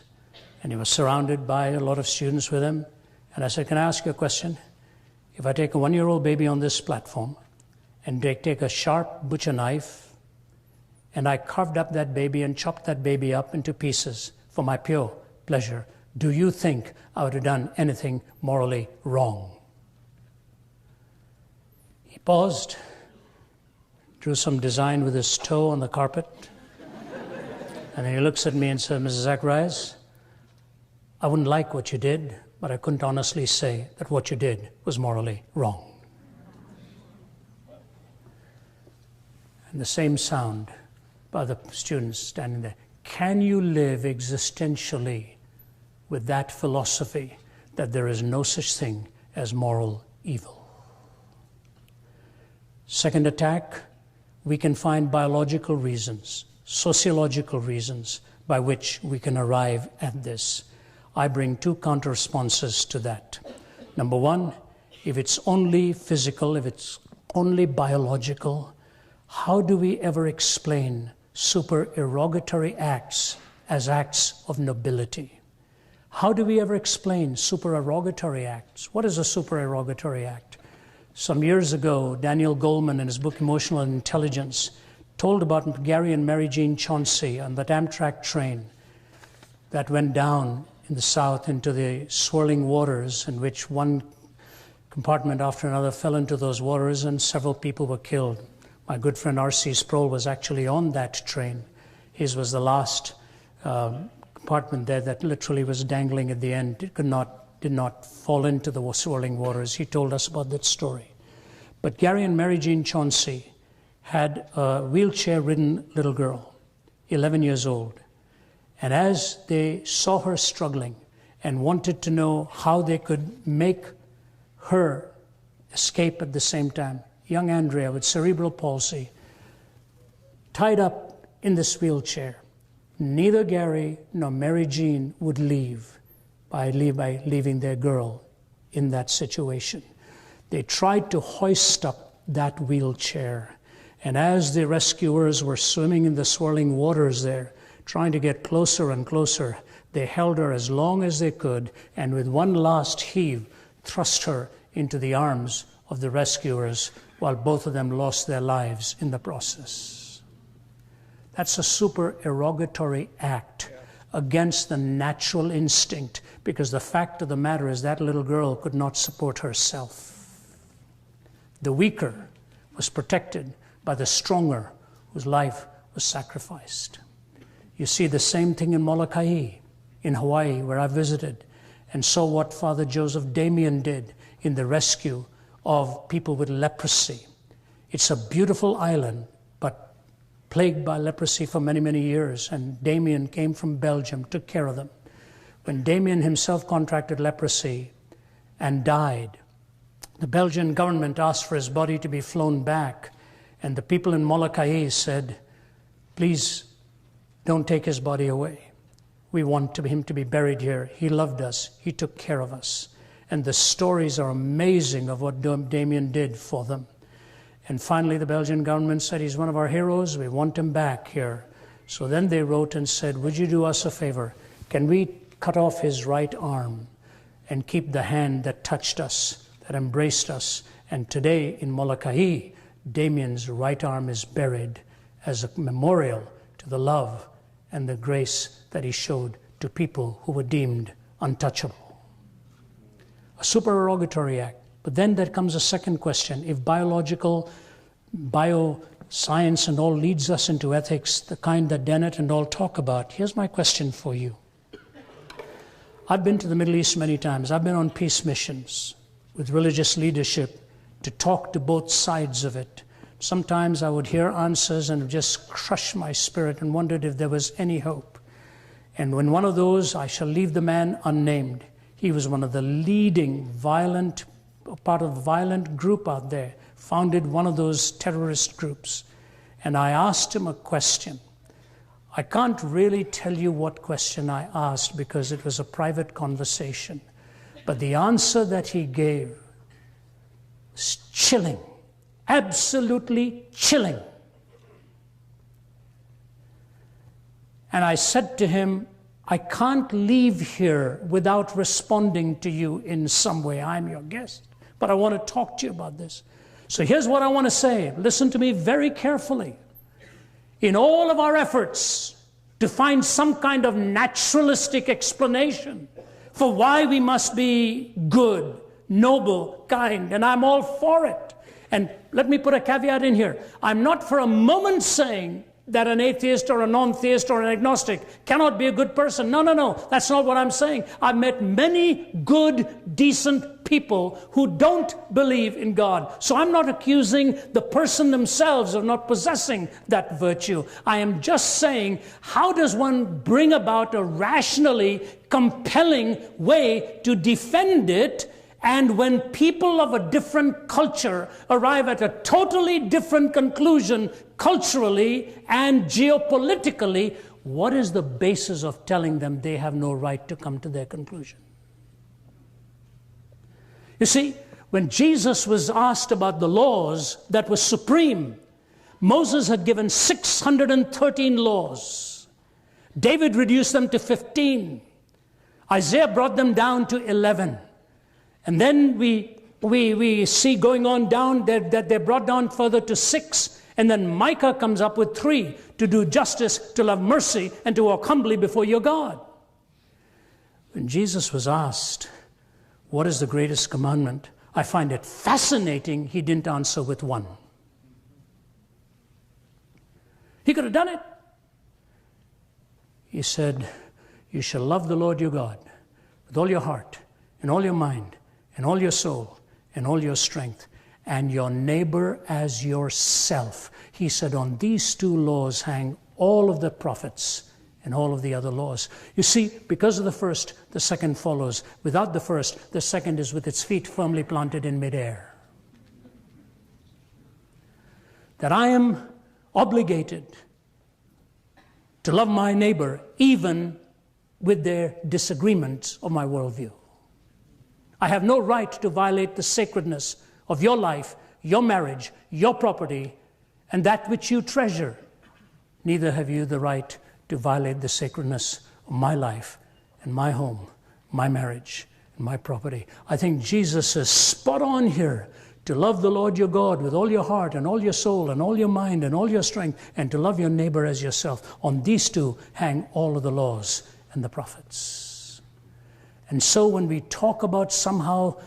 S1: And he was surrounded by a lot of students with him. And I said, can I ask you a question? If I take a 1-year-old baby on this platform and take a sharp butcher knife and I carved up that baby and chopped that baby up into pieces for my pure pleasure, do you think I would have done anything morally wrong? He paused, drew some design with his toe on the carpet, and then he looks at me and said, Mrs. Zacharias, I wouldn't like what you did, but I couldn't honestly say that what you did was morally wrong. And the same sound by the students standing there. Can you live existentially with that philosophy that there is no such thing as moral evil? Second attack, we can find biological reasons, sociological reasons by which we can arrive at this. I bring 2 counter-responses to that. Number one, if it's only physical, if it's only biological, how do we ever explain supererogatory acts as acts of nobility? How do we ever explain supererogatory acts? What is a supererogatory act? Some years ago, Daniel Goleman, in his book Emotional Intelligence, told about Gary and Mary Jean Chauncey on that Amtrak train that went down in the South into the swirling waters, in which one compartment after another fell into those waters and several people were killed. My good friend R.C. Sproul was actually on that train. His was the last compartment there that literally was dangling at the end. It did not fall into the swirling waters. He told us about that story. But Gary and Mary Jean Chauncey had a wheelchair-ridden little girl, 11 years old. And as they saw her struggling and wanted to know how they could make her escape at the same time, young Andrea with cerebral palsy, tied up in this wheelchair, neither Gary nor Mary Jean would leave by leaving their girl in that situation. They tried to hoist up that wheelchair, and as the rescuers were swimming in the swirling waters there, trying to get closer and closer, they held her as long as they could, and with one last heave, thrust her into the arms of the rescuers, while both of them lost their lives in the process. That's a supererogatory act against the natural instinct, because the fact of the matter is that little girl could not support herself. The weaker was protected by the stronger, whose life was sacrificed. You see the same thing in Molokai, in Hawaii, where I visited, and saw what Father Joseph Damien did in the rescue of people with leprosy. It's a beautiful island, but plagued by leprosy for many, many years, and Damien came from Belgium, took care of them. When Damien himself contracted leprosy and died, the Belgian government asked for his body to be flown back, and the people in Molokai said, please don't take his body away. We want him to be buried here. He loved us. He took care of us. And the stories are amazing of what Damien did for them. And finally, the Belgian government said, he's one of our heroes. We want him back here. So then they wrote and said, would you do us a favor? Can we cut off his right arm and keep the hand that touched us, that embraced us? And today in Molokai, Damien's right arm is buried as a memorial to the love and the grace that he showed to people who were deemed untouchable. A supererogatory act. But then there comes a second question. If bioscience and all leads us into ethics, the kind that Dennett and all talk about, here's my question for you. I've been to the Middle East many times. I've been on peace missions with religious leadership to talk to both sides of it. Sometimes I would hear answers and just crush my spirit and wondered if there was any hope. And when one of those, I shall leave the man unnamed, he was one of the leading part of a violent group out there, founded one of those terrorist groups. And I asked him a question. I can't really tell you what question I asked because it was a private conversation. But the answer that he gave was chilling, absolutely chilling. And I said to him, I can't leave here without responding to you in some way. I'm your guest, but I want to talk to you about this. So here's what I want to say. Listen to me very carefully. In all of our efforts to find some kind of naturalistic explanation for why we must be good, noble, kind, and I'm all for it. And let me put a caveat in here. I'm not for a moment saying that an atheist or a non-theist or an agnostic cannot be a good person. No. That's not what I'm saying. I've met many good, decent people who don't believe in God. So I'm not accusing the person themselves of not possessing that virtue. I am just saying, how does one bring about a rationally compelling way to defend it? And when people of a different culture arrive at a totally different conclusion culturally and geopolitically, what is the basis of telling them they have no right to come to their conclusion? You see, when Jesus was asked about the laws that were supreme, Moses had given 613 laws. David reduced them to 15. Isaiah brought them down to 11. And then we see going on down that they're brought down further to 6. And then Micah comes up with 3, to do justice, to love mercy, and to walk humbly before your God. When Jesus was asked, what is the greatest commandment? I find it fascinating he didn't answer with 1. He could have done it. He said, you shall love the Lord your God with all your heart and all your mind and all your soul and all your strength, and your neighbor as yourself. He said, on these 2 laws hang all of the prophets and all of the other laws. You see, because of the first, the second follows. Without the first, the second is with its feet firmly planted in midair. That I am obligated to love my neighbor even with their disagreements of my worldview. I have no right to violate the sacredness of your life, your marriage, your property, and that which you treasure. Neither have you the right to violate the sacredness of my life and my home, my marriage, and my property. I think Jesus is spot on here. To love the Lord your God with all your heart and all your soul and all your mind and all your strength, and to love your neighbor as yourself. On these 2 hang all of the laws and the prophets. And so when we talk about somehow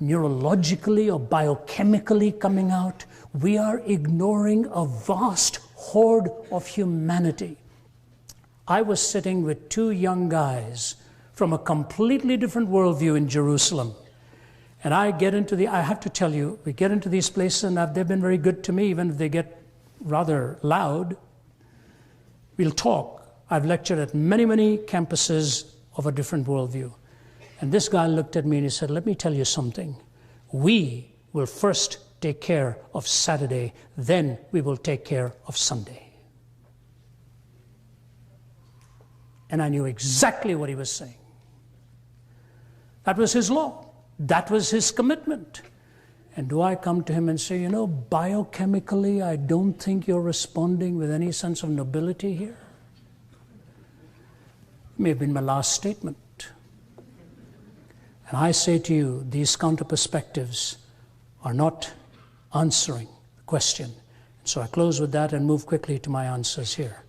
S1: neurologically or biochemically coming out, we are ignoring a vast horde of humanity. I was sitting with 2 young guys from a completely different worldview in Jerusalem. And I have to tell you, we get into these places and they've been very good to me, even if they get rather loud. We'll talk. I've lectured at many, many campuses of a different worldview. And this guy looked at me and he said, let me tell you something. We will first take care of Saturday, then we will take care of Sunday. And I knew exactly what he was saying. That was his law. That was his commitment. And do I come to him and say, biochemically, I don't think you're responding with any sense of nobility here? It may have been my last statement. And I say to you, these counter perspectives are not answering the question. So I close with that and move quickly to my answers here.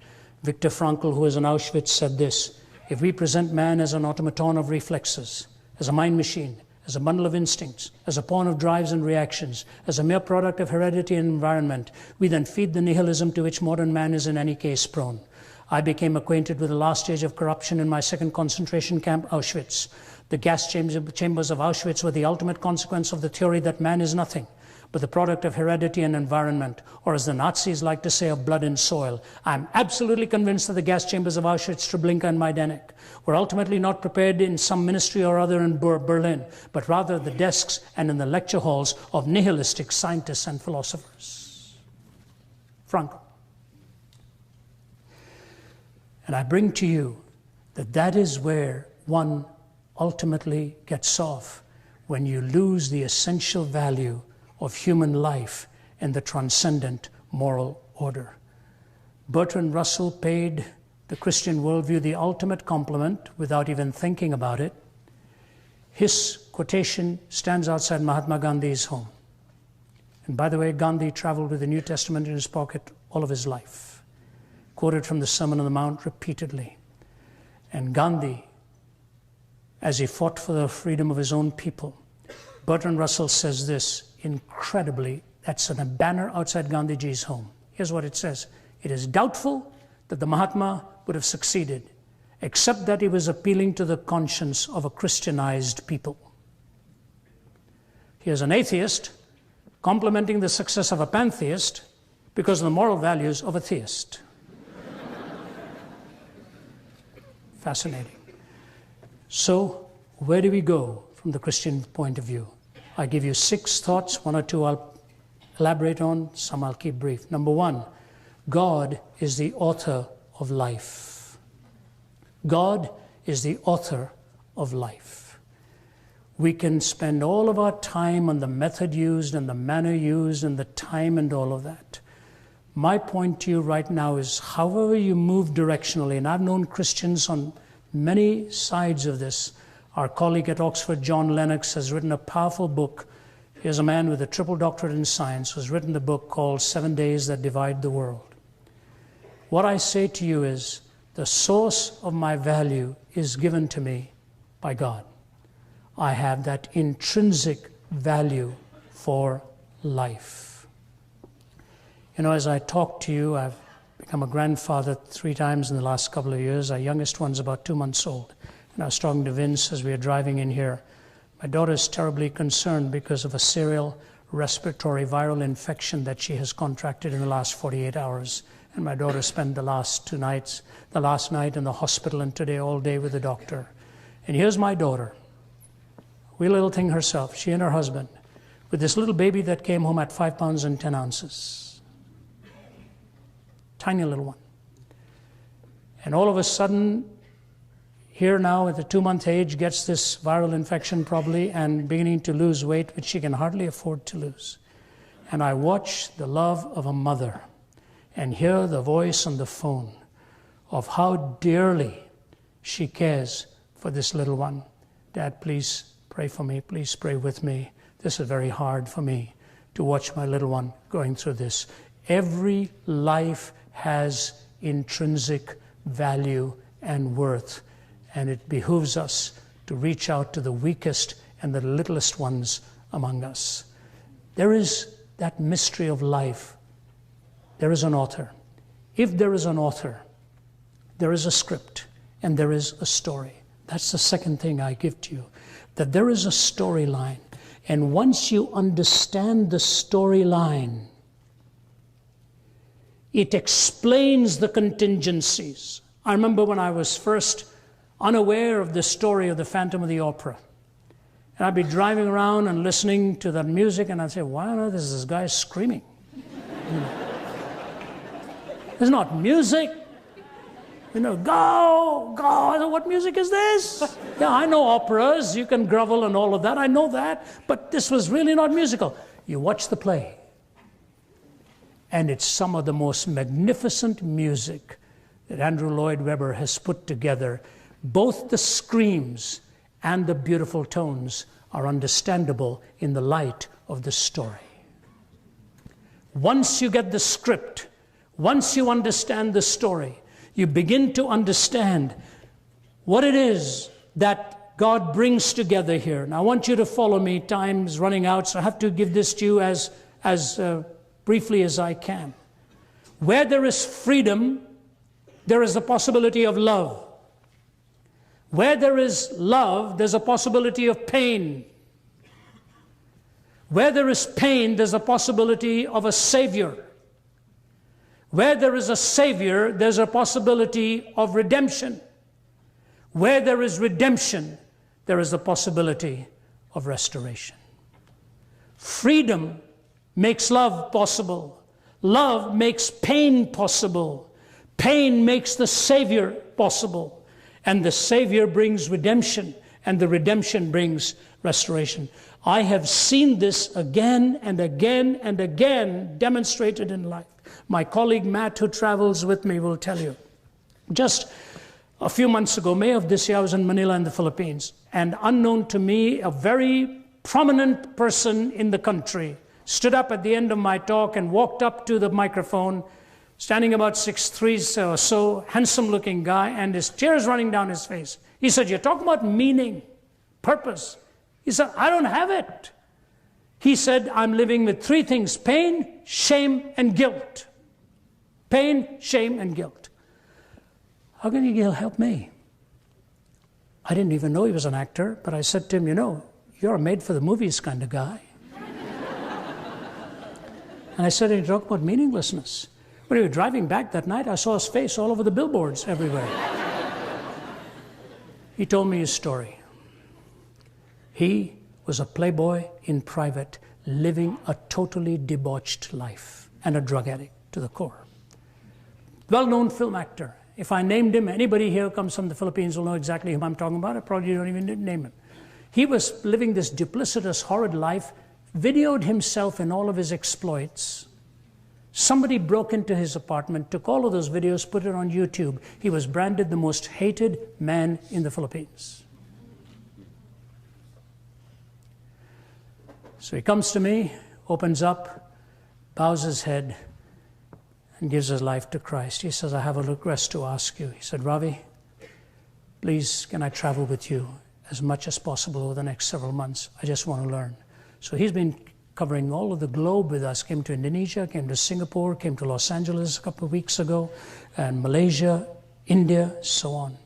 S1: Viktor Frankl, who was in Auschwitz, said this: if we present man as an automaton of reflexes, as a mind machine, as a bundle of instincts, as a pawn of drives and reactions, as a mere product of heredity and environment, we then feed the nihilism to which modern man is in any case prone. I became acquainted with the last stage of corruption in my second concentration camp, Auschwitz. The gas chambers of Auschwitz were the ultimate consequence of the theory that man is nothing but the product of heredity and environment, or as the Nazis like to say, of blood and soil. I'm absolutely convinced that the gas chambers of Auschwitz, Treblinka, and Majdanek were ultimately not prepared in some ministry or other in Berlin, but rather the desks and in the lecture halls of nihilistic scientists and philosophers. Franco. And I bring to you that that is where one ultimately gets off, when you lose the essential value of human life and the transcendent moral order. Bertrand Russell paid the Christian worldview the ultimate compliment without even thinking about it. His quotation stands outside Mahatma Gandhi's home. And by the way, Gandhi traveled with the New Testament in his pocket all of his life, quoted from the Sermon on the Mount repeatedly. And Gandhi, as he fought for the freedom of his own people, Bertrand Russell says this incredibly, that's on a banner outside Gandhiji's home. Here's what it says. It is doubtful that the Mahatma would have succeeded, except that he was appealing to the conscience of a Christianized people. Here's an atheist complimenting the success of a pantheist because of the moral values of a theist. Fascinating. So, where do we go from the Christian point of view? I give you 6 thoughts, 1 or 2 I'll elaborate on, some I'll keep brief. Number 1, God is the author of life. God is the author of life. We can spend all of our time on the method used and the manner used and the time and all of that. My point to you right now is, however you move directionally, and I've known Christians on many sides of this. Our colleague at Oxford, John Lennox, has written a powerful book. Here's a man with a triple doctorate in science who's written the book called 7 Days That Divide the World. What I say to you is, the source of my value is given to me by God. I have that intrinsic value for life. You know, as I talk to you, I've become a grandfather 3 times in the last couple of years. Our youngest one's about 2 months old. And I was talking to Vince as we were driving in here. My daughter is terribly concerned because of a serial respiratory viral infection that she has contracted in the last 48 hours. And my daughter spent the last night in the hospital and today all day with the doctor. And here's my daughter, wee little thing herself, she and her husband, with this little baby that came home at 5 pounds and 10 ounces. Tiny little one. And all of a sudden, here now at the 2-month age, gets this viral infection probably and beginning to lose weight, which she can hardly afford to lose. And I watch the love of a mother and hear the voice on the phone of how dearly she cares for this little one. Dad, please pray for me. Please pray with me. This is very hard for me to watch my little one going through this. Every life has intrinsic value and worth. And it behooves us to reach out to the weakest and the littlest ones among us. There is that mystery of life. There is an author. If there is an author, there is a script and there is a story. That's the second thing I give to you, that there is a storyline. And once you understand the storyline, it explains the contingencies. I remember when I was first unaware of the story of the Phantom of the Opera. And I'd be driving around and listening to that music, and I'd say, why on earth is this guy screaming? You know, it's not music. You know, go, go, what music is this? Yeah, I know operas, you can grovel and all of that, I know that, but this was really not musical. You watch the play, and it's some of the most magnificent music that Andrew Lloyd Webber has put together. Both the screams and the beautiful tones are understandable in the light of the story. Once you get the script, once you understand the story, you begin to understand what it is that God brings together here. Now I want you to follow me. Time's running out, so I have to give this to you as briefly as I can. Where there is freedom, there is the possibility of love. Where there is love, there's a possibility of pain. Where there is pain, there's a possibility of a Savior. Where there is a Savior, there's a possibility of redemption. Where there is redemption, there is a possibility of restoration. Freedom makes love possible. Love makes pain possible. Pain makes the Savior possible. And the Savior brings redemption, and the redemption brings restoration. I have seen this again and again and again demonstrated in life. My colleague Matt, who travels with me, will tell you. Just a few months ago, May of this year, I was in Manila in the Philippines, and unknown to me, a very prominent person in the country stood up at the end of my talk and walked up to the microphone, standing about 6'3" or so, handsome-looking guy, and his tears running down his face. He said, "You're talking about meaning, purpose." He said, "I don't have it." He said, "I'm living with three things: pain, shame, and guilt." Pain, shame, and guilt. How can you help me? I didn't even know he was an actor, but I said to him, "You know, you're a made-for-the-movies kind of guy." And I said, "You talk about meaninglessness." When we were driving back that night, I saw his face all over the billboards everywhere. He told me his story. He was a playboy in private, living a totally debauched life, and a drug addict to the core. Well-known film actor. If I named him, anybody here who comes from the Philippines will know exactly whom I'm talking about. I probably don't even name him. He was living this duplicitous, horrid life, videoed himself in all of his exploits. Somebody broke into his apartment, took all of those videos, put it on YouTube. He was branded the most hated man in the Philippines. So he comes to me, opens up, bows his head, and gives his life to Christ. He says, "I have a request to ask you." He said, "Ravi, please, can I travel with you as much as possible over the next several months? I just want to learn." So he's been covering all of the globe with us. Came to Indonesia, came to Singapore, came to Los Angeles a couple of weeks ago, and Malaysia, India, so on.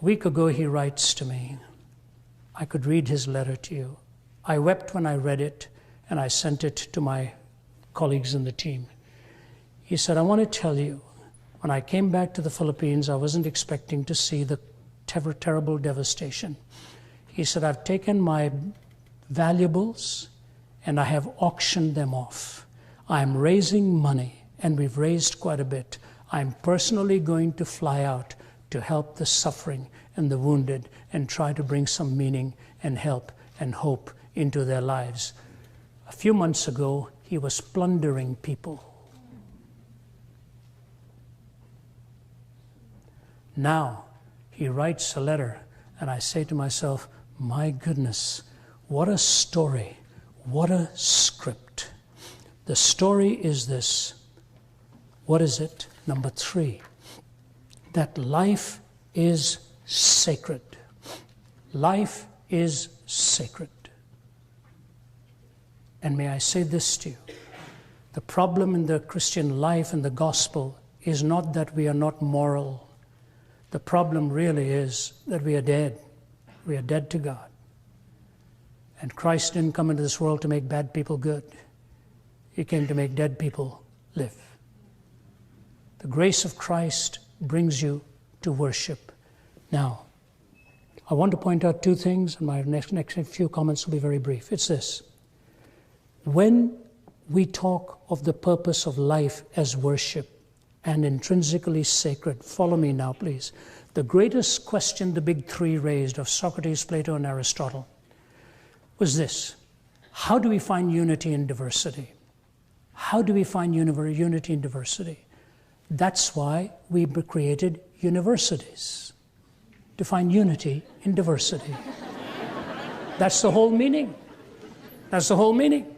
S1: A week ago, he writes to me. I could read his letter to you. I wept when I read it, and I sent it to my colleagues in the team. He said, "I want to tell you, when I came back to the Philippines, I wasn't expecting to see the terrible devastation." He said, "I've taken my valuables and I have auctioned them off. I'm raising money, and we've raised quite a bit. I'm personally going to fly out to help the suffering and the wounded and try to bring some meaning and help and hope into their lives." A few months ago, he was plundering people. Now, he writes a letter, and I say to myself, my goodness, what a story. What a script. The story is this. What is it? Number 3, that life is sacred. Life is sacred. And may I say this to you, the problem in the Christian life and the gospel is not that we are not moral. The problem really is that we are dead. We are dead to God. And Christ didn't come into this world to make bad people good. He came to make dead people live. The grace of Christ brings you to worship. Now, I want to point out 2 things, and my next few comments will be very brief. It's this. When we talk of the purpose of life as worship and intrinsically sacred, follow me now, please. The greatest question the big 3 raised of Socrates, Plato, and Aristotle was this. How do we find unity in diversity? How do we find unity in diversity? That's why we created universities, to find unity in diversity. That's the whole meaning. That's the whole meaning.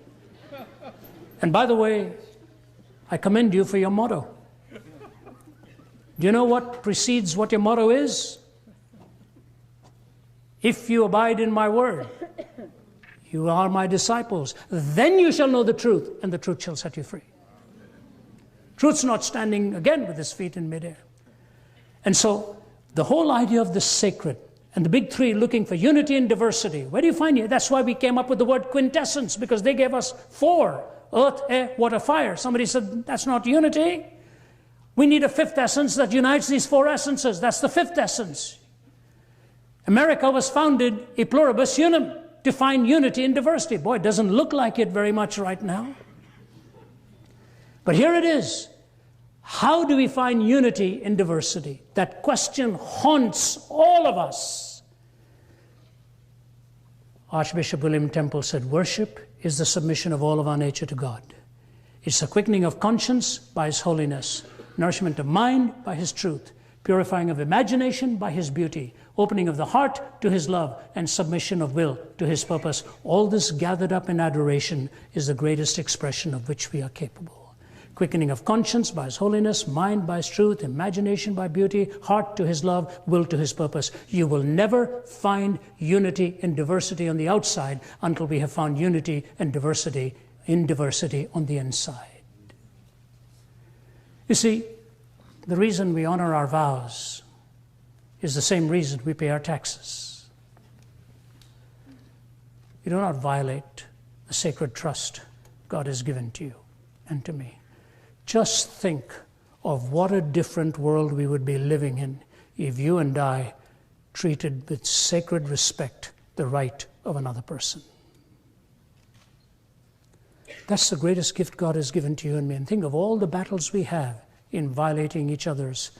S1: And by the way, I commend you for your motto. Do you know what precedes what your motto is? If you abide in my word, you are my disciples. Then you shall know the truth, and the truth shall set you free. Truth's not standing again with his feet in midair. And so the whole idea of the sacred and the big three looking for unity and diversity, where do you find it? That's why we came up with the word quintessence, because they gave us four: earth, air, water, fire. Somebody said, that's not unity. We need a fifth essence that unites these four essences. That's the fifth essence. America was founded e pluribus unum, to find unity in diversity. Boy, it doesn't look like it very much right now. But here it is. How do we find unity in diversity? That question haunts all of us. Archbishop William Temple said, worship is the submission of all of our nature to God. It's the quickening of conscience by His holiness, nourishment of mind by His truth, purifying of imagination by His beauty, opening of the heart to His love, and submission of will to His purpose. All this gathered up in adoration is the greatest expression of which we are capable. Quickening of conscience by His holiness, mind by His truth, imagination by beauty, heart to His love, will to His purpose. You will never find unity in diversity on the outside until we have found unity and diversity in diversity on the inside. You see, the reason we honor our vows is the same reason we pay our taxes. You do not violate the sacred trust God has given to you and to me. Just think of what a different world we would be living in if you and I treated with sacred respect the right of another person. That's the greatest gift God has given to you and me. And think of all the battles we have in violating each other's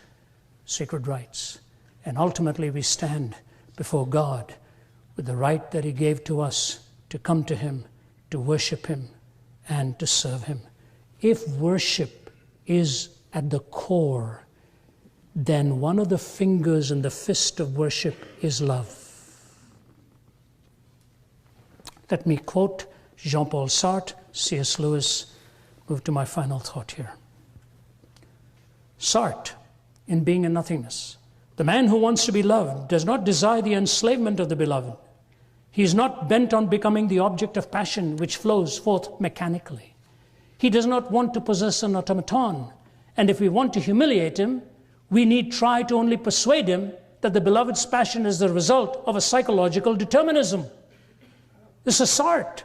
S1: sacred rights. And ultimately we stand before God with the right that He gave to us to come to Him, to worship Him, and to serve Him. If worship is at the core, then one of the fingers in the fist of worship is love. Let me quote Jean-Paul Sartre, C.S. Lewis, move to my final thought here. Sartre, in Being and Nothingness, the man who wants to be loved does not desire the enslavement of the beloved. He is not bent on becoming the object of passion which flows forth mechanically. He does not want to possess an automaton, and if we want to humiliate him, we need try to only persuade him that the beloved's passion is the result of a psychological determinism. This is Sartre.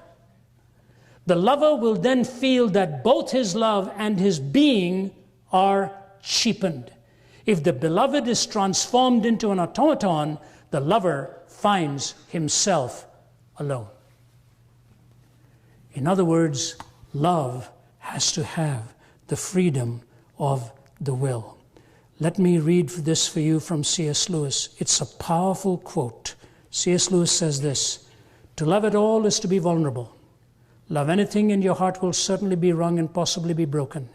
S1: The lover will then feel that both his love and his being are cheapened. If the beloved is transformed into an automaton, the lover finds himself alone. In other words, love has to have the freedom of the will. Let me read this for you from C.S. Lewis. It's a powerful quote. C.S. Lewis says this: to love at all is to be vulnerable. Love anything and your heart will certainly be wrung and possibly be broken.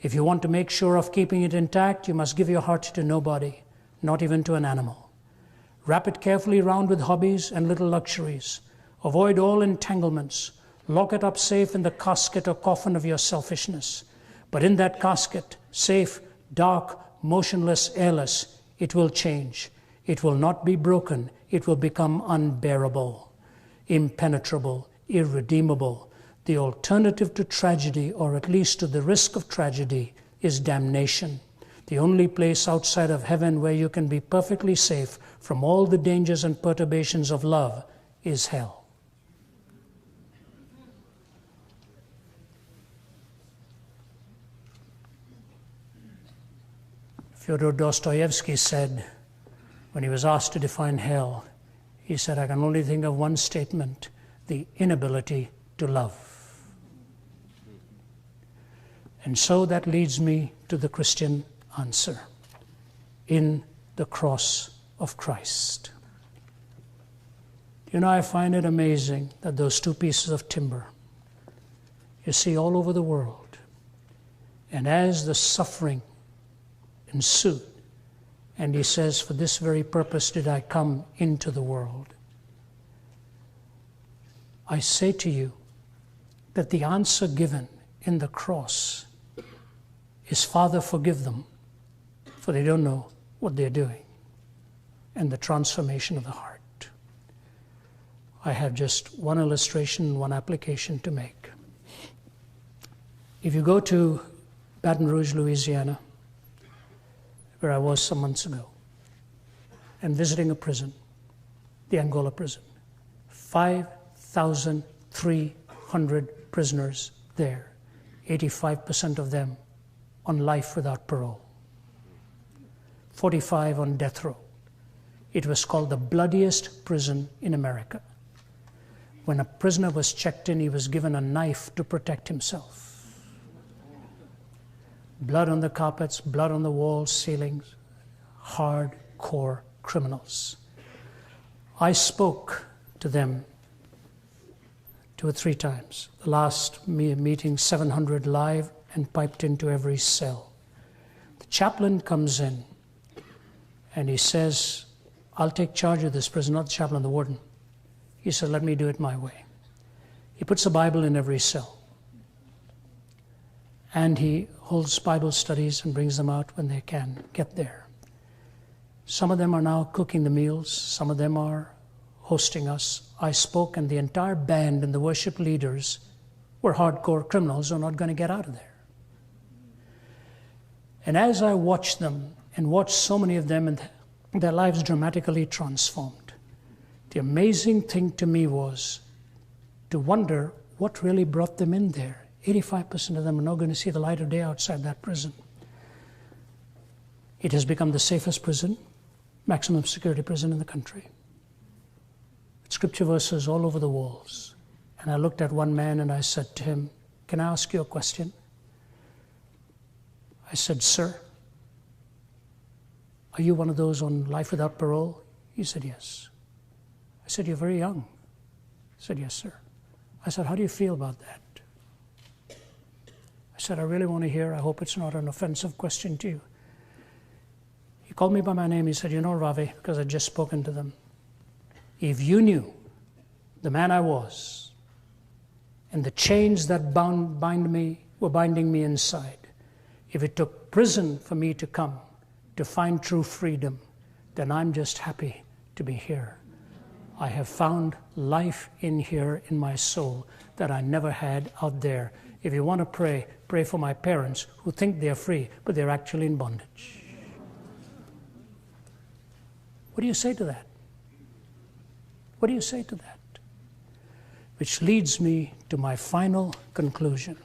S1: If you want to make sure of keeping it intact, you must give your heart to nobody, not even to an animal. Wrap it carefully round with hobbies and little luxuries. Avoid all entanglements. Lock it up safe in the casket or coffin of your selfishness. But in that casket, safe, dark, motionless, airless, it will change. It will not be broken. It will become unbearable, impenetrable, irredeemable. The alternative to tragedy, or at least to the risk of tragedy, is damnation. The only place outside of heaven where you can be perfectly safe from all the dangers and perturbations of love is hell. Fyodor Dostoevsky said, when he was asked to define hell, he said, I can only think of one statement: the inability to love. And so that leads me to the Christian answer: in the cross of Christ. You know, I find it amazing that those two pieces of timber you see all over the world, and as the suffering ensued, and he says, for this very purpose did I come into the world. I say to you that the answer given in the cross is, Father, forgive them, for they don't know what they're doing, and the transformation of the heart. I have just one illustration, one application to make. If you go to Baton Rouge, Louisiana, where I was some months ago, and visiting a prison, the Angola prison. 5,300 prisoners there, 85% of them on life without parole, 45 on death row. It was called the bloodiest prison in America. When a prisoner was checked in, he was given a knife to protect himself. Blood on the carpets, blood on the walls, ceilings, hardcore criminals. I spoke to them 2 or 3 times. The last meeting, 700 live and piped into every cell. The chaplain comes in and he says, I'll take charge of this prison, not the chaplain, the warden. He said, let me do it my way. He puts a Bible in every cell. And he holds Bible studies and brings them out when they can get there. Some of them are now cooking the meals. Some of them are hosting us. I spoke, and the entire band and the worship leaders were hardcore criminals who are not going to get out of there. And as I watched them and watched so many of them and their lives dramatically transformed, the amazing thing to me was to wonder what really brought them in there. 85% of them are not going to see the light of day outside that prison. It has become the safest prison, maximum security prison in the country. Scripture verses all over the walls. And I looked at one man and I said to him, can I ask you a question? I said, sir, are you one of those on life without parole? He said, yes. I said, you're very young. He said, yes, sir. I said, how do you feel about that? I said, I really want to hear. I hope it's not an offensive question to you. He called me by my name. He said, you know, Ravi, because I'd just spoken to them, if you knew the man I was and the chains that were binding me inside, if it took prison for me to come to find true freedom, then I'm just happy to be here. I have found life in here in my soul that I never had out there. If you want to pray, pray for my parents who think they're free, but they're actually in bondage. What do you say to that? What do you say to that? Which leads me to my final conclusion.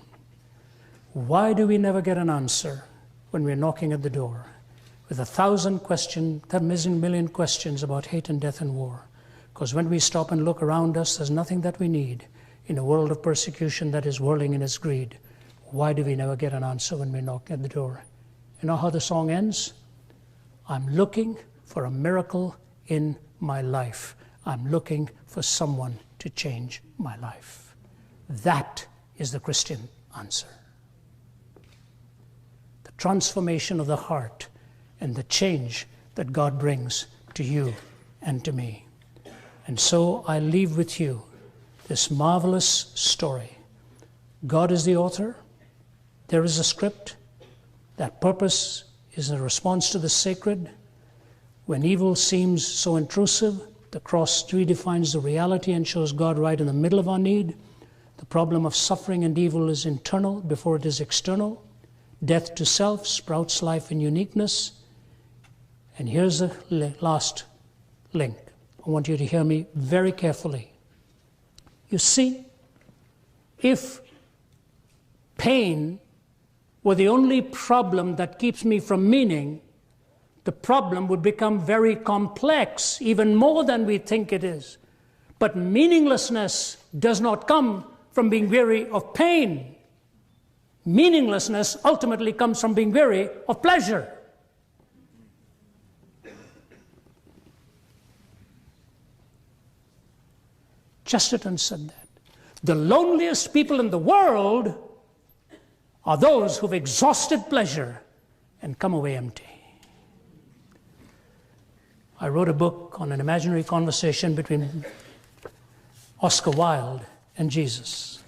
S1: Why do we never get an answer when we're knocking at the door with 1,000 questions, 1 million questions about hate and death and war? Because when we stop and look around us, there's nothing that we need in a world of persecution that is whirling in its greed. Why do we never get an answer when we knock at the door? You know how the song ends? I'm looking for a miracle in my life. I'm looking for someone to change my life. That is the Christian answer. The transformation of the heart and the change that God brings to you and to me. And so I leave with you this marvelous story. God is the author. There is a script. That purpose is a response to the sacred. When evil seems so intrusive, the cross redefines the reality and shows God right in the middle of our need. The problem of suffering and evil is internal before it is external. Death to self sprouts life in uniqueness. And here's the last link. I want you to hear me very carefully. You see, if pain were the only problem that keeps me from meaning, the problem would become very complex, even more than we think it is. But meaninglessness does not come from being weary of pain. Meaninglessness ultimately comes from being weary of pleasure. Chesterton said that. The loneliest people in the world are those who've exhausted pleasure and come away empty. I wrote a book on an imaginary conversation between Oscar Wilde and Jesus.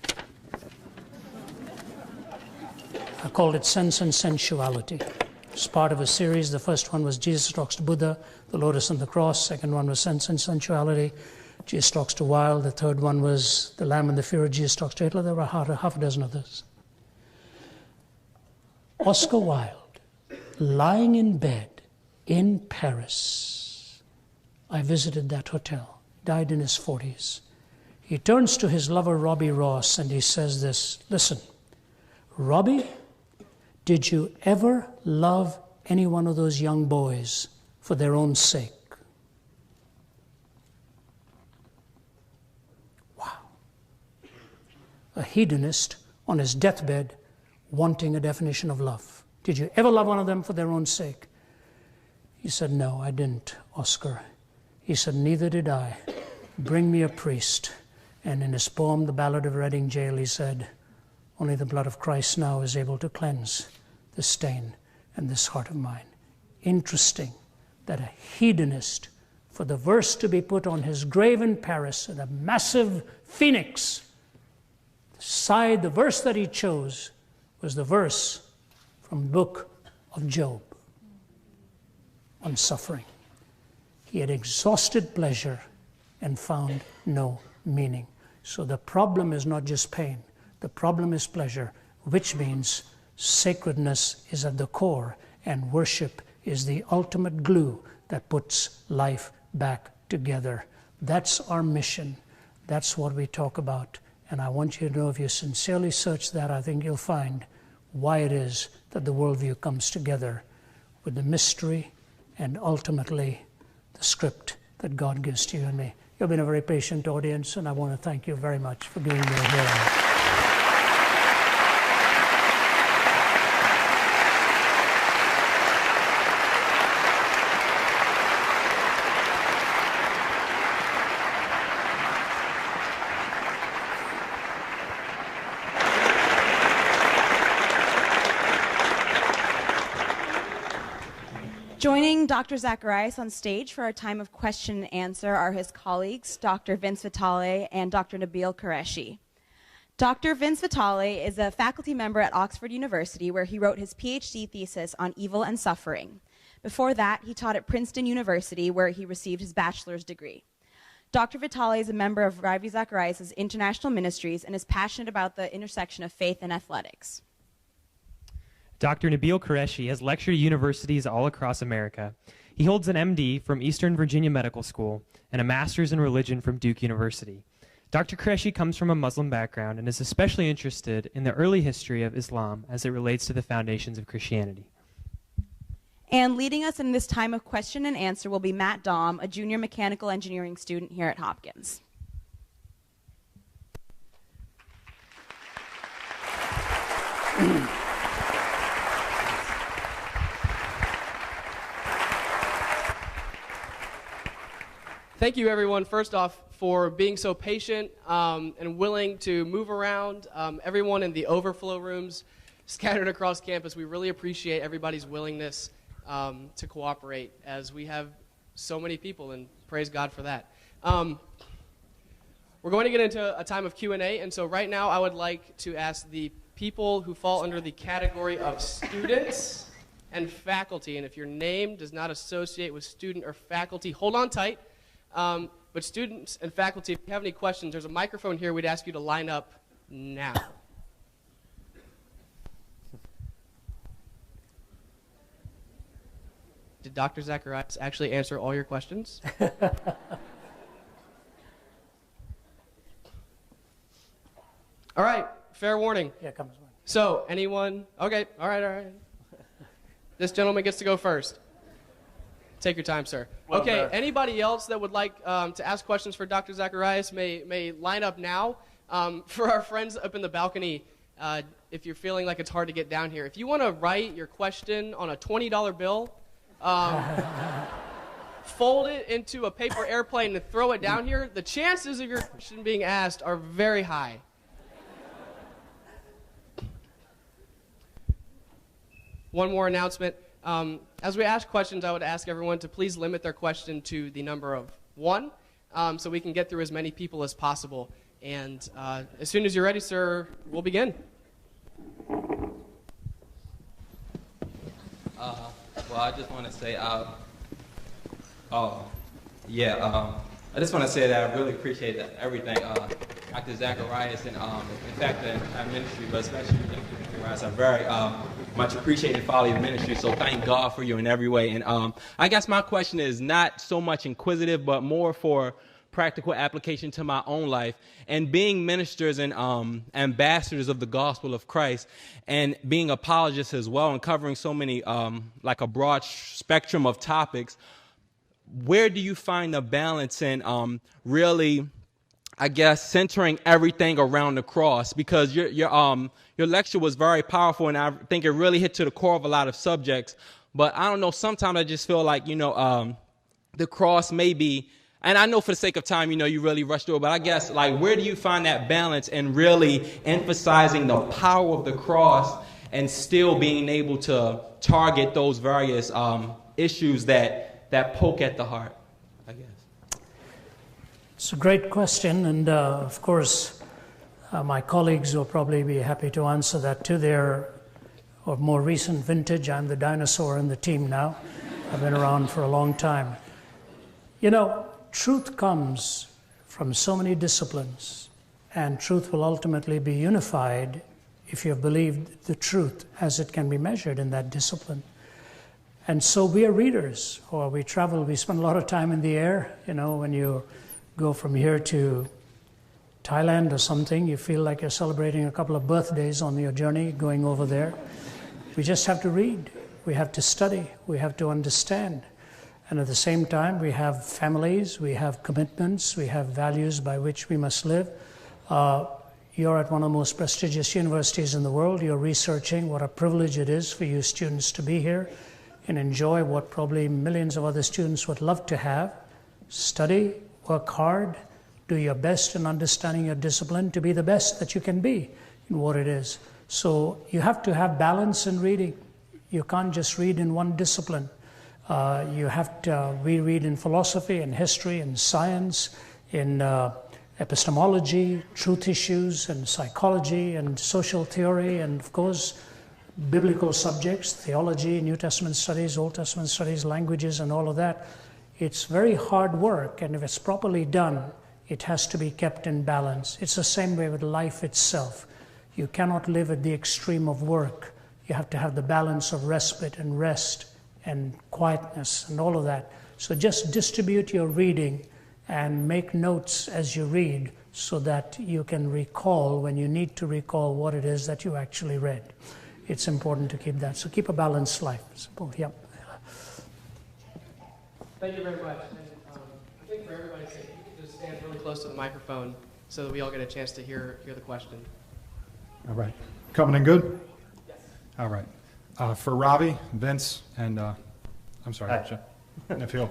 S1: I called it Sense and Sensuality. It's part of a series. The first one was Jesus Talks to Buddha, The Lotus and the Cross. Second one was Sense and Sensuality. Jesus Talks to Wilde. The third one was The Lamb and the Fury. Jesus Talks to Hitler. There were half a dozen others. Oscar Wilde, lying in bed in Paris. I visited that hotel. Died in his 40s. He turns to his lover, Robbie Ross, and he says this, listen, Robbie, did you ever love any one of those young boys for their own sake? Wow. A hedonist on his deathbed wanting a definition of love. Did you ever love one of them for their own sake? He said, no, I didn't, Oscar. He said, neither did I. Bring me a priest. And in his poem, The Ballad of Reading Gaol, he said, only the blood of Christ now is able to cleanse the stain in this heart of mine. Interesting that a hedonist, for the verse to be put on his grave in Paris in a massive phoenix, the verse that he chose was the verse from the book of Job on suffering. He had exhausted pleasure and found no meaning. So the problem is not just pain. The problem is pleasure, which means sacredness is at the core, and worship is the ultimate glue that puts life back together. That's our mission. That's what we talk about. And I want you to know, if you sincerely search that, I think you'll find why it is that the worldview comes together with the mystery and ultimately the script that God gives to you and me. You've been a very patient audience, and I want to thank you very much for being here.
S2: Joining Dr. Zacharias on stage for our time of question and answer are his colleagues, Dr. Vince Vitale and Dr. Nabil Qureshi. Dr. Vince Vitale is a faculty member at Oxford University, where he wrote his PhD thesis on evil and suffering. Before that, he taught at Princeton University, where he received his bachelor's degree. Dr. Vitale is a member of Ravi Zacharias International Ministries and is passionate about the intersection of faith and athletics.
S3: Dr. Nabil Qureshi has lectured at universities all across America. He holds an MD from Eastern Virginia Medical School and a master's in religion from Duke University. Dr. Qureshi comes from a Muslim background and is especially interested in the early history of Islam as it relates to the foundations of Christianity.
S2: And leading us in this time of question and answer will be Matt Dahm, a junior mechanical engineering student here at Hopkins.
S4: Thank you, everyone, first off, for being so patient and willing to move around. Everyone in the overflow rooms scattered across campus, we really appreciate everybody's willingness to cooperate, as we have so many people, and praise God for that. We're going to get into a time of Q&A, and so right now I would like to ask the people who fall under the category of students and faculty, and if your name does not associate with student or faculty, hold on tight. But students and faculty, if you have any questions, there's a microphone here. We'd ask you to line up now. Did Dr. Zacharias actually answer all your questions? All right, fair warning.
S1: Here comes one.
S4: So, anyone? Okay, all right. This gentleman gets to go first. Take your time, sir.
S5: Well,
S4: okay, anybody else that would like to ask questions for Dr. Zacharias may line up now. For our friends up in the balcony, if you're feeling like it's hard to get down here, if you want to write your question on a $20 bill, fold it into a paper airplane and throw it down here, the chances of your question being asked are very high. One more announcement. As we ask questions, I would ask everyone to please limit their question to the number of 1, so we can get through as many people as possible. And as soon as you're ready, sir, we'll begin.
S5: Well, I just want to say, I just want to say that I really appreciate everything Dr. Zacharias and, in fact, the entire ministry, but especially Dr. Zacharias, are very much appreciated follow your ministry. So thank God for you in every way. And I guess my question is not so much inquisitive, but more for practical application to my own life, and being ministers and ambassadors of the gospel of Christ, and being apologists as well, and covering so many like a broad spectrum of topics. Where do you find the balance in really, I guess, centering everything around the cross? Because your lecture was very powerful, and I think it really hit to the core of a lot of subjects. But I don't know, sometimes I just feel like, the cross may be, and I know for the sake of time, you really rushed through it, but I guess, like, where do you find that balance in really emphasizing the power of the cross and still being able to target those various issues that poke at the heart, I guess?
S1: It's a great question, and of course, my colleagues will probably be happy to answer that too. They're of more recent vintage. I'm the dinosaur in the team now. I've been around for a long time. Truth comes from so many disciplines, and truth will ultimately be unified if you have believed the truth as it can be measured in that discipline. And so we are readers, or we travel, we spend a lot of time in the air. When you go from here to Thailand or something, you feel like you're celebrating a couple of birthdays on your journey going over there. We just have to read, we have to study, we have to understand. And at the same time, we have families, we have commitments, we have values by which we must live. You're at one of the most prestigious universities in the world. You're researching. What a privilege it is for you students to be here and enjoy what probably millions of other students would love to have. Study, work hard, do your best in understanding your discipline to be the best that you can be in what it is. So you have to have balance in reading. You can't just read in one discipline. You have to reread in philosophy and history and science, in epistemology, truth issues and psychology and social theory, and of course biblical subjects, theology, New Testament studies, Old Testament studies, languages and all of that. It's very hard work, and if it's properly done, it has to be kept in balance. It's the same way with life itself. You cannot live at the extreme of work. You have to have the balance of respite and rest and quietness and all of that. So just distribute your reading and make notes as you read so that you can recall when you need to recall what it is that you actually read. It's important to keep that. So keep a balanced life. Simple. Yep.
S4: Thank you very much. And, I think for everybody's sake, you can just stand really close to the microphone so that we all get a chance to hear the question.
S6: All right. Coming in good?
S4: Yes.
S6: All right. For Ravi, Vince, and I'm sorry, Nafil.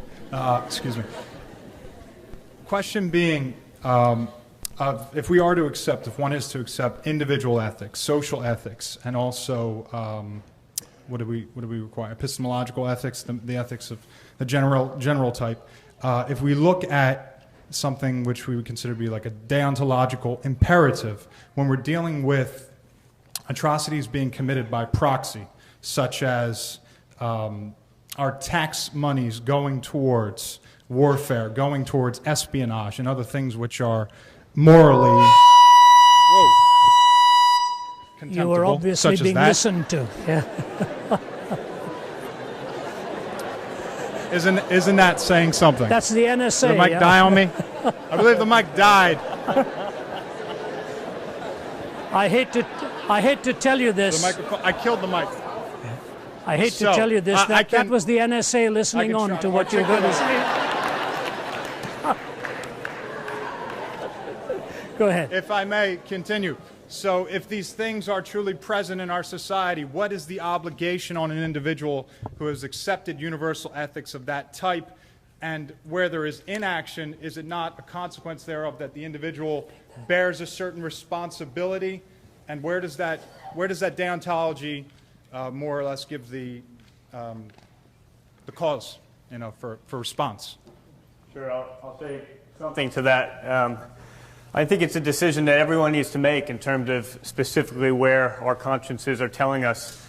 S6: Excuse me. Question being, if we are to accept, if one is to accept individual ethics, social ethics, and also what do we require? Epistemological ethics, the ethics of the general type. If we look at something which we would consider to be like a deontological imperative, when we're dealing with atrocities being committed by proxy, such as our tax monies going towards warfare, going towards espionage, and other things which are morally contemptible.
S1: You were obviously being listened to. Yeah.
S6: Isn't that saying something?
S1: That's the NSA.
S6: Did the mic die on me? I believe the mic died.
S1: I hate to tell you this.
S6: The microphone. I killed the mic.
S1: I hate to tell you this. That was the NSA listening on to what you're going to say. Go ahead.
S6: If I may continue. So if these things are truly present in our society, what is the obligation on an individual who has accepted universal ethics of that type? And where there is inaction, is it not a consequence thereof that the individual bears a certain responsibility? And where does that deontology more or less give the cause, for response?
S7: Sure, I'll say something to that. I think it's a decision that everyone needs to make in terms of specifically where our consciences are telling us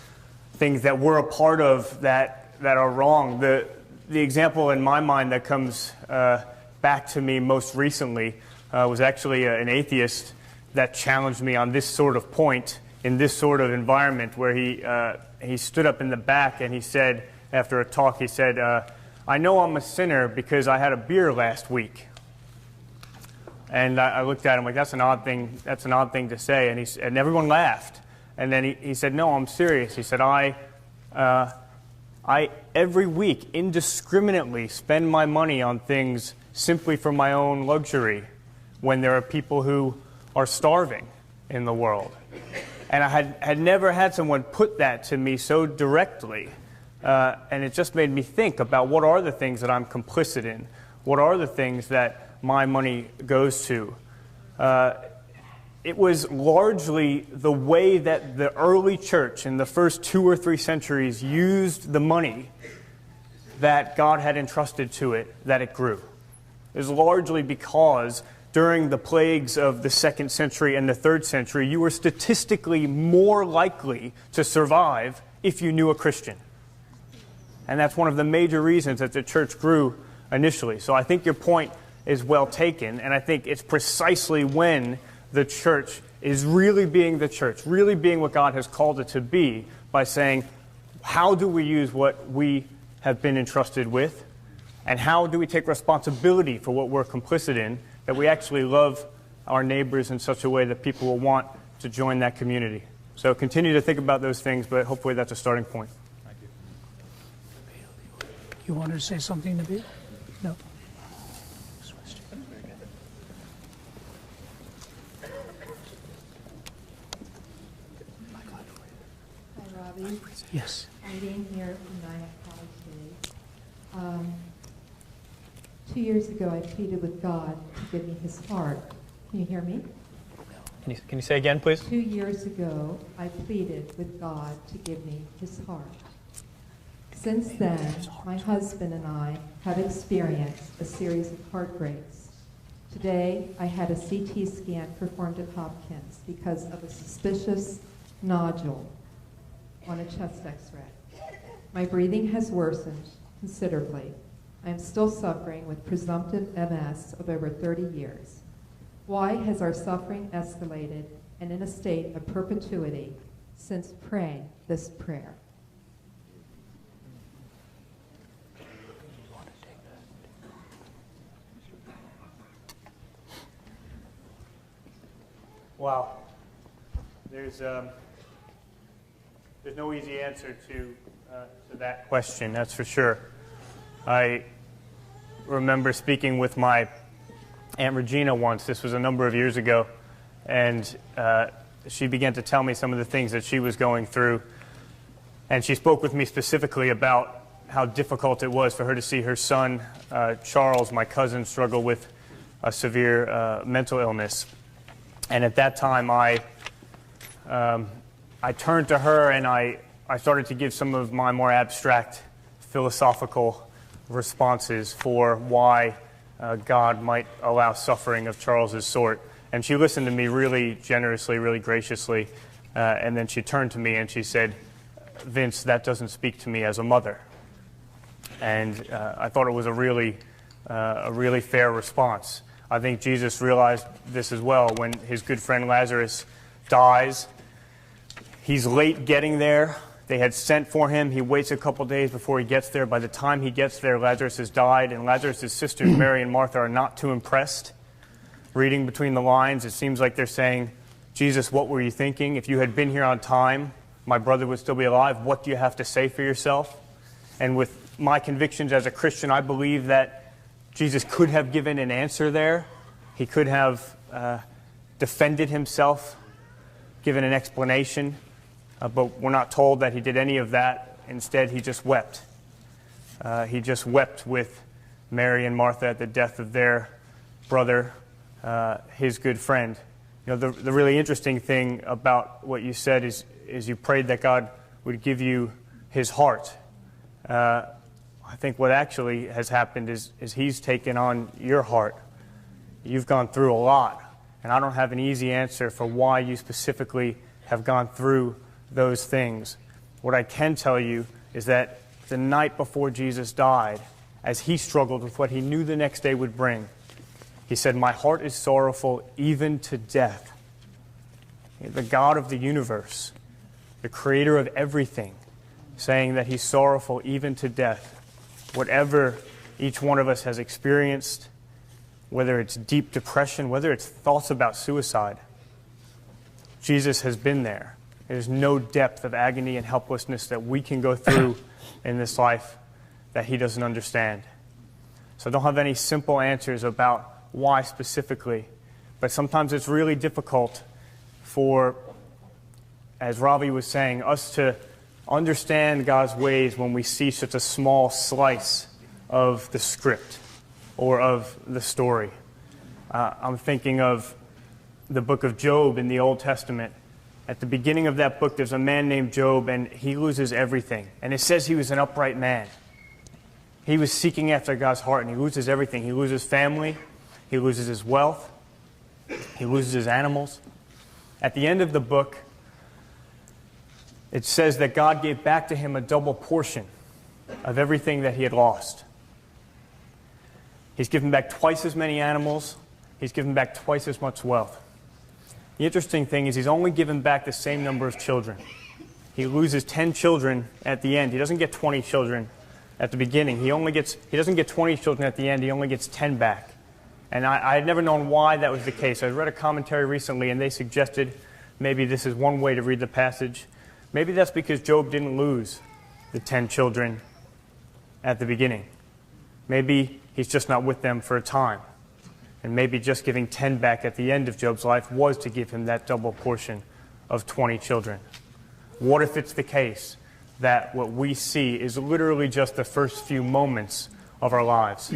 S7: things that we're a part of that are wrong. The example in my mind that comes back to me most recently was actually an atheist that challenged me on this sort of point in this sort of environment where he stood up in the back and he said, after a talk, he said, I know I'm a sinner because I had a beer last week. And I looked at him like, that's an odd thing to say. And everyone laughed. And then he said, no, I'm serious. He said, I every week indiscriminately spend my money on things simply for my own luxury when there are people who are starving in the world. And I had never had someone put that to me so directly. And it just made me think about what are the things that I'm complicit in? What are the things that my money goes to? It was largely the way that the early church in the first 2 or 3 centuries used the money that God had entrusted to it, that it grew. It was largely because during the plagues of the 2nd century and the 3rd century, you were statistically more likely to survive if you knew a Christian. And that's one of the major reasons that the church grew initially. So I think your point is well taken, and I think it's precisely when the church is really being the church, really being what God has called it to be, by saying, how do we use what we have been entrusted with, and how do we take responsibility for what we're complicit in, that we actually love our neighbors in such a way that people will want to join that community. So continue to think about those things, but hopefully that's a starting point.
S6: Thank you.
S1: You wanted to say something, Nabil? No.
S8: Hi, Ravi.
S1: Yes.
S8: I'm being here from Nyack College today. 2 years ago, I pleaded with God to give me his heart. Can you hear me?
S7: Can you say again, please?
S8: 2 years ago, I pleaded with God to give me his heart. Since then, my husband and I have experienced a series of heartbreaks. Today, I had a CT scan performed at Hopkins because of a suspicious nodule on a chest x-ray. My breathing has worsened considerably. I am still suffering with presumptive MS of over 30 years. Why has our suffering escalated and in a state of perpetuity since praying this prayer?
S7: Wow. There's no easy answer to that question, that's for sure. I remember speaking with my Aunt Regina once. This was a number of years ago, and she began to tell me some of the things that she was going through. And she spoke with me specifically about how difficult it was for her to see her son, Charles, my cousin, struggle with a severe mental illness. And at that time, I turned to her and I started to give some of my more abstract philosophical responses for why God might allow suffering of Charles's sort. And she listened to me really generously, really graciously, and then she turned to me and she said, Vince, that doesn't speak to me as a mother. And I thought it was a really fair response. I think Jesus realized this as well when his good friend Lazarus dies. He's late getting there. They had sent for him. He waits a couple days before he gets there. By the time he gets there, Lazarus has died, and Lazarus' sisters, Mary and Martha, are not too impressed. Reading between the lines, it seems like they're saying, Jesus, what were you thinking? If you had been here on time, my brother would still be alive. What do you have to say for yourself? And with my convictions as a Christian, I believe that Jesus could have given an answer there. He could have defended himself, given an explanation. But we're not told that he did any of that. Instead, he just wept. He just wept with Mary and Martha at the death of their brother, his good friend. You know, the really interesting thing about what you said is you prayed that God would give you his heart. I think what actually has happened is he's taken on your heart. You've gone through a lot, and I don't have an easy answer for why you specifically have gone through those things. What I can tell you is that the night before Jesus died, as he struggled with what he knew the next day would bring, he said, my heart is sorrowful even to death. the God of the universe, the creator of everything, saying that he's sorrowful even to death. Whatever each one of us has experienced, whether it's deep depression, whether it's thoughts about suicide, Jesus has been there. There's no depth of agony and helplessness that we can go through in this life that he doesn't understand. So I don't have any simple answers about why specifically, but sometimes it's really difficult for, as Ravi was saying, us to understand God's ways when we see such a small slice of the script or of the story. I'm thinking of the book of Job in the Old Testament. At the beginning of that book, there's a man named Job, and he loses everything. And it says he was an upright man. He was seeking after God's heart, and he loses everything. He loses family. He loses his wealth. He loses his animals. At the end of the book, it says that God gave back to him a double portion of everything that he had lost. He's given back twice as many animals. He's given back twice as much wealth. The interesting thing is he's only given back the same number of children. He loses 10 children at the end. He doesn't get 20 children at the beginning. He doesn't get 20 children at the end. He only gets 10 back. And I had never known why that was the case. I read a commentary recently, and they suggested maybe this is one way to read the passage. Maybe that's because Job didn't lose the 10 children at the beginning. Maybe he's just not with them for a time. And maybe just giving 10 back at the end of Job's life was to give him that double portion of 20 children. What if it's the case that what we see is literally just the first few moments of our lives?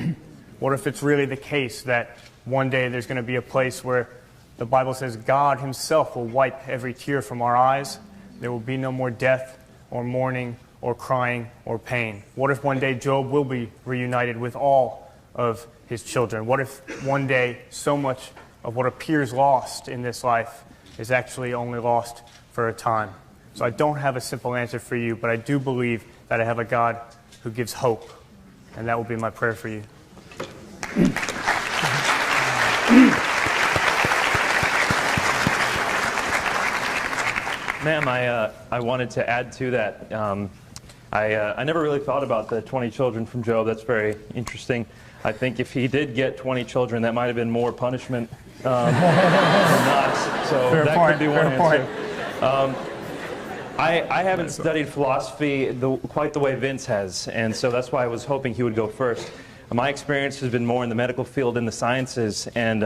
S7: What if it's really the case that one day there's going to be a place where the Bible says God himself will wipe every tear from our eyes? There will be no more death or mourning or crying or pain. What if one day Job will be reunited with all of his children? What if one day so much of what appears lost in this life is actually only lost for a time? So I don't have a simple answer for you, but I do believe that I have a God who gives hope, and that will be my prayer for you.
S9: Ma'am, I wanted to add to that. I never really thought about the 20 children from Job. That's very interesting. I think if he did get 20 children, that might have been more punishment than not. So
S7: fair
S9: that
S7: point,
S9: could be one answer. I haven't studied philosophy quite the way Vince has, and so that's why I was hoping he would go first. My experience has been more in the medical field and the sciences, and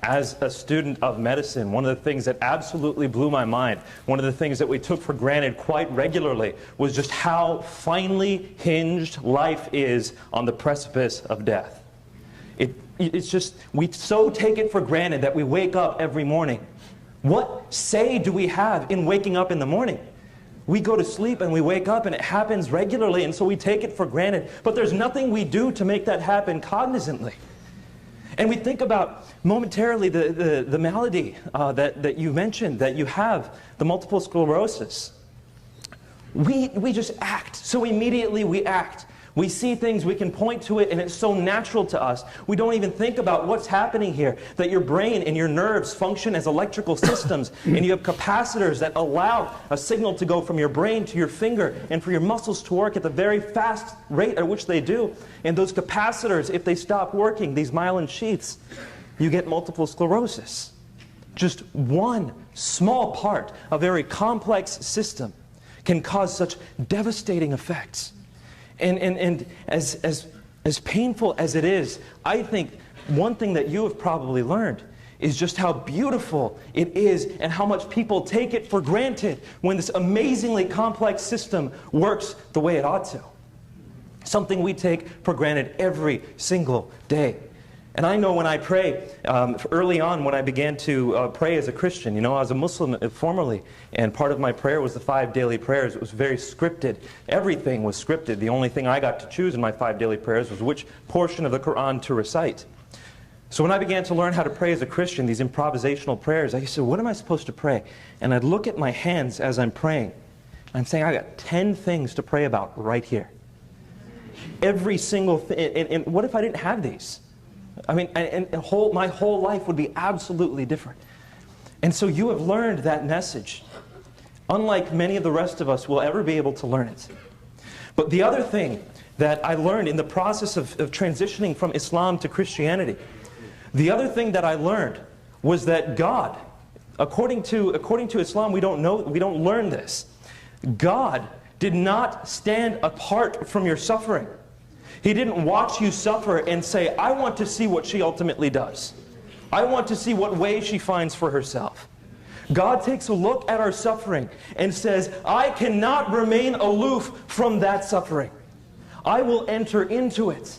S9: as a student of medicine, one of the things that absolutely blew my mind, one of the things that we took for granted quite regularly, was just how finely hinged life is on the precipice of death. It's just, we so take it for granted that we wake up every morning. What say do we have in waking up in the morning? We go to sleep and we wake up and it happens regularly, and so we take it for granted. But there's nothing we do to make that happen cognizantly. And we think about momentarily the malady that you mentioned, that you have, the multiple sclerosis. We just act. So immediately we act. We see things, we can point to it, and it's so natural to us. We don't even think about what's happening here, that your brain and your nerves function as electrical systems, and you have capacitors that allow a signal to go from your brain to your finger and for your muscles to work at the very fast rate at which they do. And those capacitors, if they stop working, these myelin sheaths, you get multiple sclerosis. Just one small part, a very complex system, can cause such devastating effects. And as painful as it is, I think one thing that you have probably learned is just how beautiful it is and how much people take it for granted when this amazingly complex system works the way it ought to. Something we take for granted every single day. And I know when I pray, early on when I began to pray as a Christian, you know, I was a Muslim formerly, and part of my prayer was the 5 daily prayers. It was very scripted. Everything was scripted. The only thing I got to choose in my 5 daily prayers was which portion of the Quran to recite. So when I began to learn how to pray as a Christian, these improvisational prayers, I said, what am I supposed to pray? And I'd look at my hands as I'm praying. I'm saying, I got 10 things to pray about right here. Every single thing. And what if I didn't have these? I mean, my whole life would be absolutely different. And so you have learned that message, unlike many of the rest of us will ever be able to learn it. But the other thing that I learned in the process of transitioning from Islam to Christianity, the other thing that I learned was that God, according to Islam, we don't learn this. God did not stand apart from your suffering. He didn't watch you suffer and say, I want to see what she ultimately does. I want to see what way she finds for herself. God takes a look at our suffering and says, I cannot remain aloof from that suffering. I will enter into it.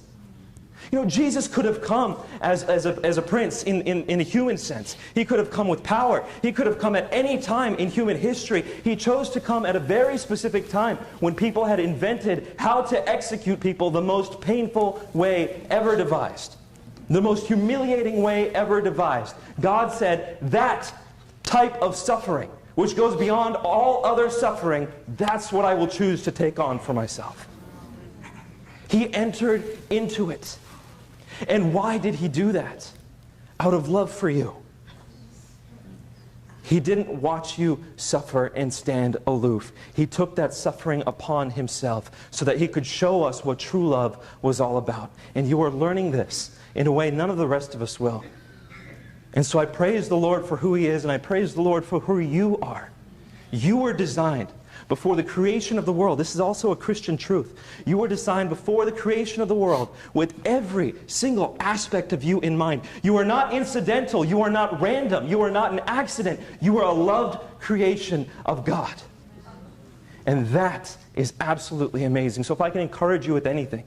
S9: You know, Jesus could have come as a prince in a human sense. He could have come with power. He could have come at any time in human history. He chose to come at a very specific time when people had invented how to execute people the most painful way ever devised. The most humiliating way ever devised. God said, that type of suffering, which goes beyond all other suffering, that's what I will choose to take on for myself. He entered into it. And why did he do that? Out of love for you. He didn't watch you suffer and stand aloof. He took that suffering upon himself so that he could show us what true love was all about. And you are learning this in a way none of the rest of us will. And so I praise the Lord for who he is, and I praise the Lord for who you are. You were designed before the creation of the world. This is also a Christian truth. You were designed before the creation of the world with every single aspect of you in mind. You are not incidental. You are not random. You are not an accident. You are a loved creation of God. And that is absolutely amazing. So if I can encourage you with anything,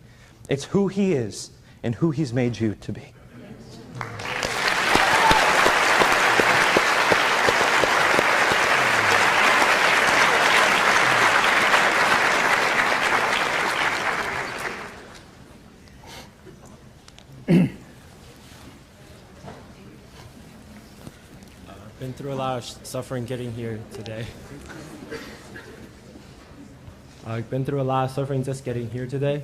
S9: it's who he is and who he's made you to be.
S10: Been through a lot of suffering getting here today. I've been through a lot of suffering just getting here today.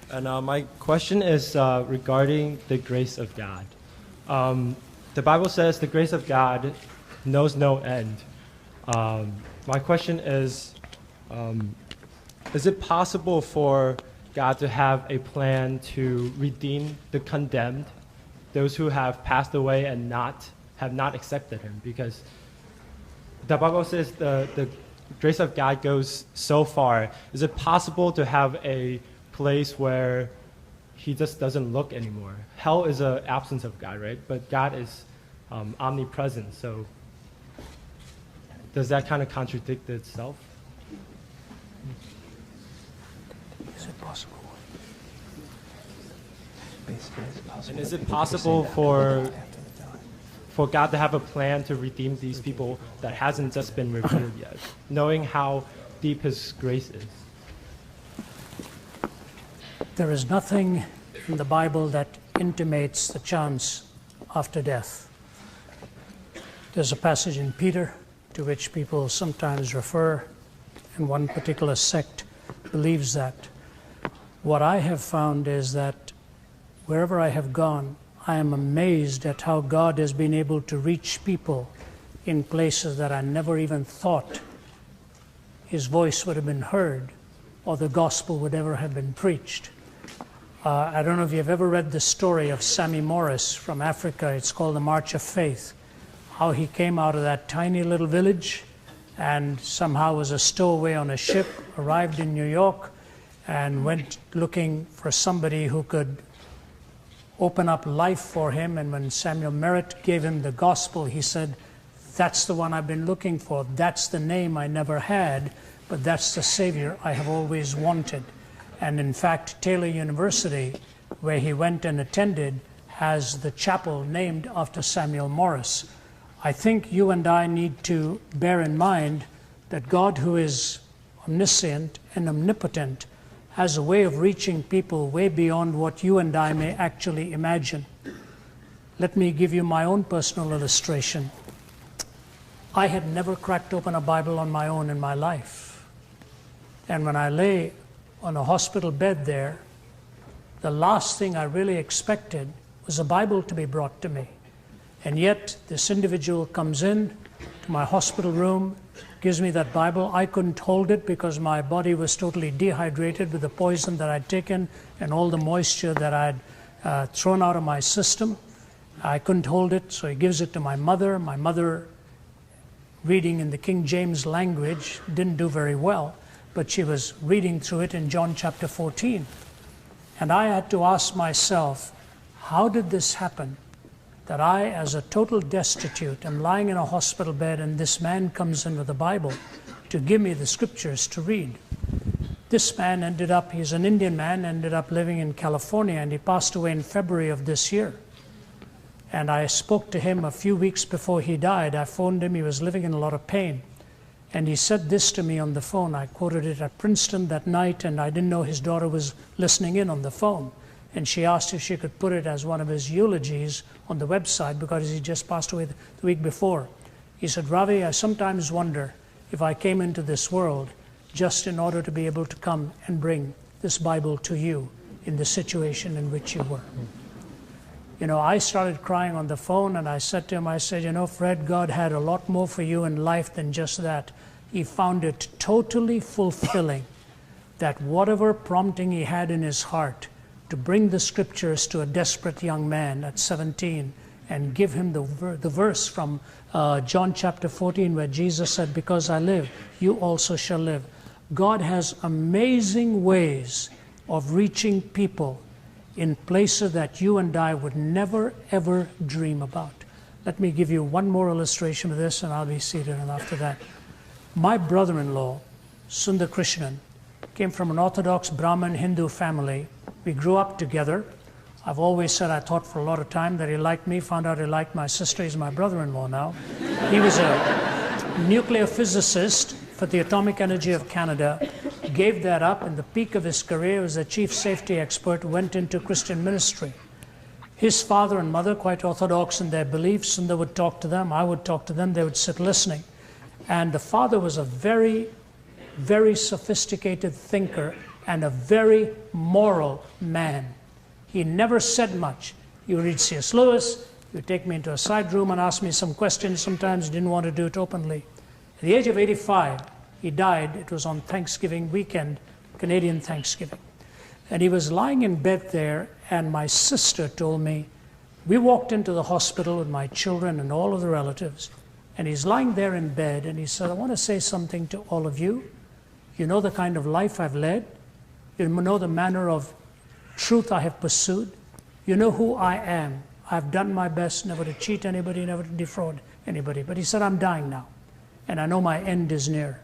S10: And my question is regarding the grace of God. The Bible says the grace of God knows no end. My question is it possible for God to have a plan to redeem the condemned, those who have passed away and have not accepted him? Because the Bible says the grace of God goes so far. Is it possible to have a place where he just doesn't look anymore? Hell is an absence of God, right? But God is omnipresent. So does that kind of contradict itself?
S1: Is it possible?
S10: And is it possible for God to have a plan to redeem these people that hasn't just been revealed yet, knowing how deep his grace is?
S1: There is nothing in the Bible that intimates the chance after death. There's a passage in Peter to which people sometimes refer, and one particular sect believes that. What I have found is that wherever I have gone, I am amazed at how God has been able to reach people in places that I never even thought his voice would have been heard or the gospel would ever have been preached. I don't know if you've ever read the story of Sammy Morris from Africa. It's called The March of Faith. How he came out of that tiny little village and somehow was a stowaway on a ship, arrived in New York, and went looking for somebody who could open up life for him. And when Samuel Merritt gave him the gospel, he said, that's the one I've been looking for. That's the name I never had, but that's the Savior I have always wanted. And in fact, Taylor University, where he went and attended, has the chapel named after Samuel Morris. I think you and I need to bear in mind that God, who is omniscient and omnipotent, has a way of reaching people way beyond what you and I may actually imagine. Let me give you my own personal illustration. I had never cracked open a Bible on my own in my life. And when I lay on a hospital bed there, the last thing I really expected was a Bible to be brought to me. And yet this individual comes in to my hospital room, gives me that Bible. I couldn't hold it because my body was totally dehydrated with the poison that I'd taken and all the moisture that I'd thrown out of my system. I couldn't hold it, so he gives it to my mother. My mother, reading in the King James language, didn't do very well, but she was reading through it in John chapter 14. And I had to ask myself, how did this happen? That I, as a total destitute, am lying in a hospital bed and this man comes in with a Bible to give me the scriptures to read. This man ended up, he's an Indian man, ended up living in California, and he passed away in February of this year. And I spoke to him a few weeks before he died. I phoned him, he was living in a lot of pain. And he said this to me on the phone. I quoted it at Princeton that night, and I didn't know his daughter was listening in on the phone. And she asked if she could put it as one of his eulogies on the website because he just passed away the week before. He said, Ravi, I sometimes wonder if I came into this world just in order to be able to come and bring this Bible to you in the situation in which you were. You know, I started crying on the phone, and I said to him, I said, you know, Fred, God had a lot more for you in life than just that. He found it totally fulfilling that whatever prompting he had in his heart to bring the scriptures to a desperate young man at 17 and give him the verse from John chapter 14 where Jesus said, because I live, you also shall live. God has amazing ways of reaching people in places that you and I would never, ever dream about. Let me give you one more illustration of this and I'll be seated, and after that. My brother-in-law, Sundar Krishnan, came from an Orthodox Brahmin Hindu family. We grew up together. I've always said, I thought for a lot of time that he liked me, found out he liked my sister. He's my brother-in-law now. He was a nuclear physicist for the Atomic Energy of Canada, gave that up. In the peak of his career, was a chief safety expert, went into Christian ministry. His father and mother, quite orthodox in their beliefs, Sundar would talk to them, I would talk to them, they would sit listening. And the father was a very, very sophisticated thinker and a very moral man. He never said much. You read C.S. Lewis, you take me into a side room and ask me some questions. Sometimes he didn't want to do it openly. At the age of 85, he died. It was on Thanksgiving weekend, Canadian Thanksgiving. And he was lying in bed there, and my sister told me, we walked into the hospital with my children and all of the relatives, and he's lying there in bed, and he said, I want to say something to all of you. You know the kind of life I've led. You know the manner of truth I have pursued. You know who I am. I've done my best never to cheat anybody, never to defraud anybody. But he said, I'm dying now, and I know my end is near.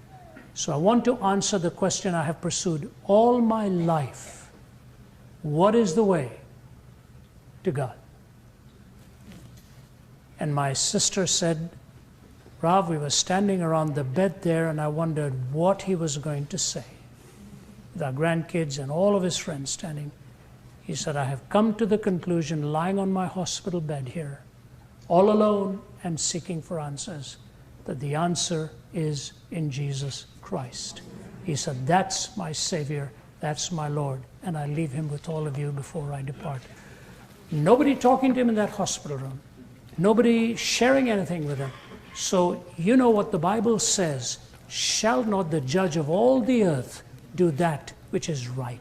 S1: So I want to answer the question I have pursued all my life. What is the way to God? And my sister said, Rav, we were standing around the bed there, and I wondered what he was going to say. With our grandkids and all of his friends standing. He said, I have come to the conclusion, lying on my hospital bed here, all alone and seeking for answers, that the answer is in Jesus Christ. He said, that's my Savior, that's my Lord, and I leave him with all of you before I depart. Nobody talking to him in that hospital room. Nobody sharing anything with him. So you know what the Bible says, shall not the judge of all the earth do that which is right?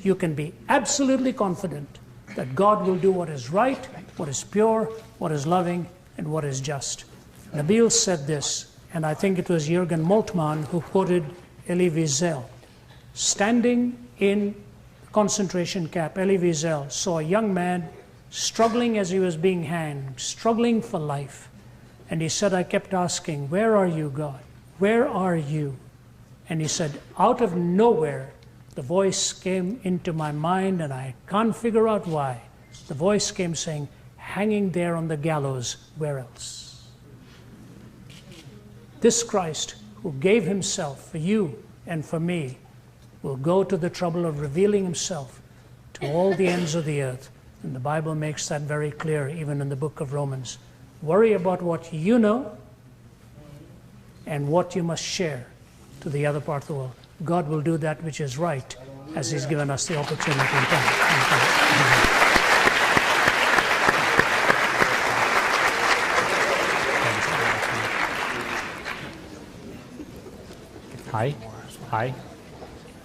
S1: You can be absolutely confident that God will do what is right, what is pure, what is loving, and what is just. Nabil said this, and I think it was Jürgen Moltmann who quoted Elie Wiesel. Standing in the concentration camp, Elie Wiesel saw a young man struggling as he was being hanged, struggling for life. And he said, I kept asking, where are you, God? Where are you? And he said, out of nowhere, the voice came into my mind, and I can't figure out why. The voice came saying, hanging there on the gallows, where else? This Christ, who gave himself for you and for me, will go to the trouble of revealing himself to all the ends of the earth. And the Bible makes that very clear, even in the book of Romans. Worry about what you know and what you must share to the other part of the world. God will do that which is right as he's given us the opportunity and time.
S11: Hi. Hi.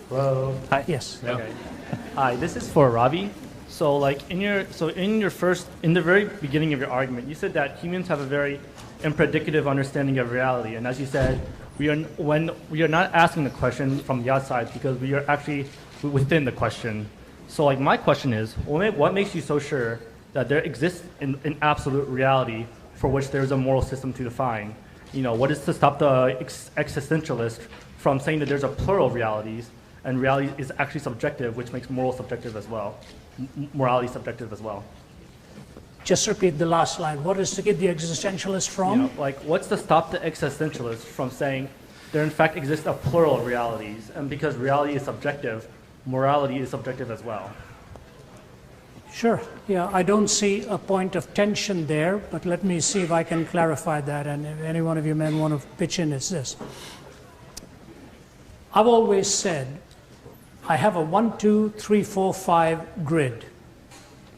S11: Hello.
S1: Hi. Yes.
S11: Okay. Hi. This is for Ravi. So, like in the very beginning of your argument, you said that humans have a very impredicative understanding of reality, and as you said, when we are not asking the question from the outside because we are actually within the question. So, like my question is, what makes you so sure that there exists an absolute reality for which there is a moral system to define? You know, what is to stop the existentialist from saying that there's a plural of realities, and reality is actually subjective, which makes moral subjective as well, morality subjective as well?
S1: Just repeat the last line. What is to get the existentialist from?
S11: You know, like, what's to stop the existentialist from saying there in fact exists a plural of realities, and because reality is subjective, morality is subjective as well?
S1: Sure. Yeah, I don't see a point of tension there, but let me see if I can clarify that, and if any one of you men want to pitch in, it's this. I've always said I have a 1, 2, 3, 4, 5 grid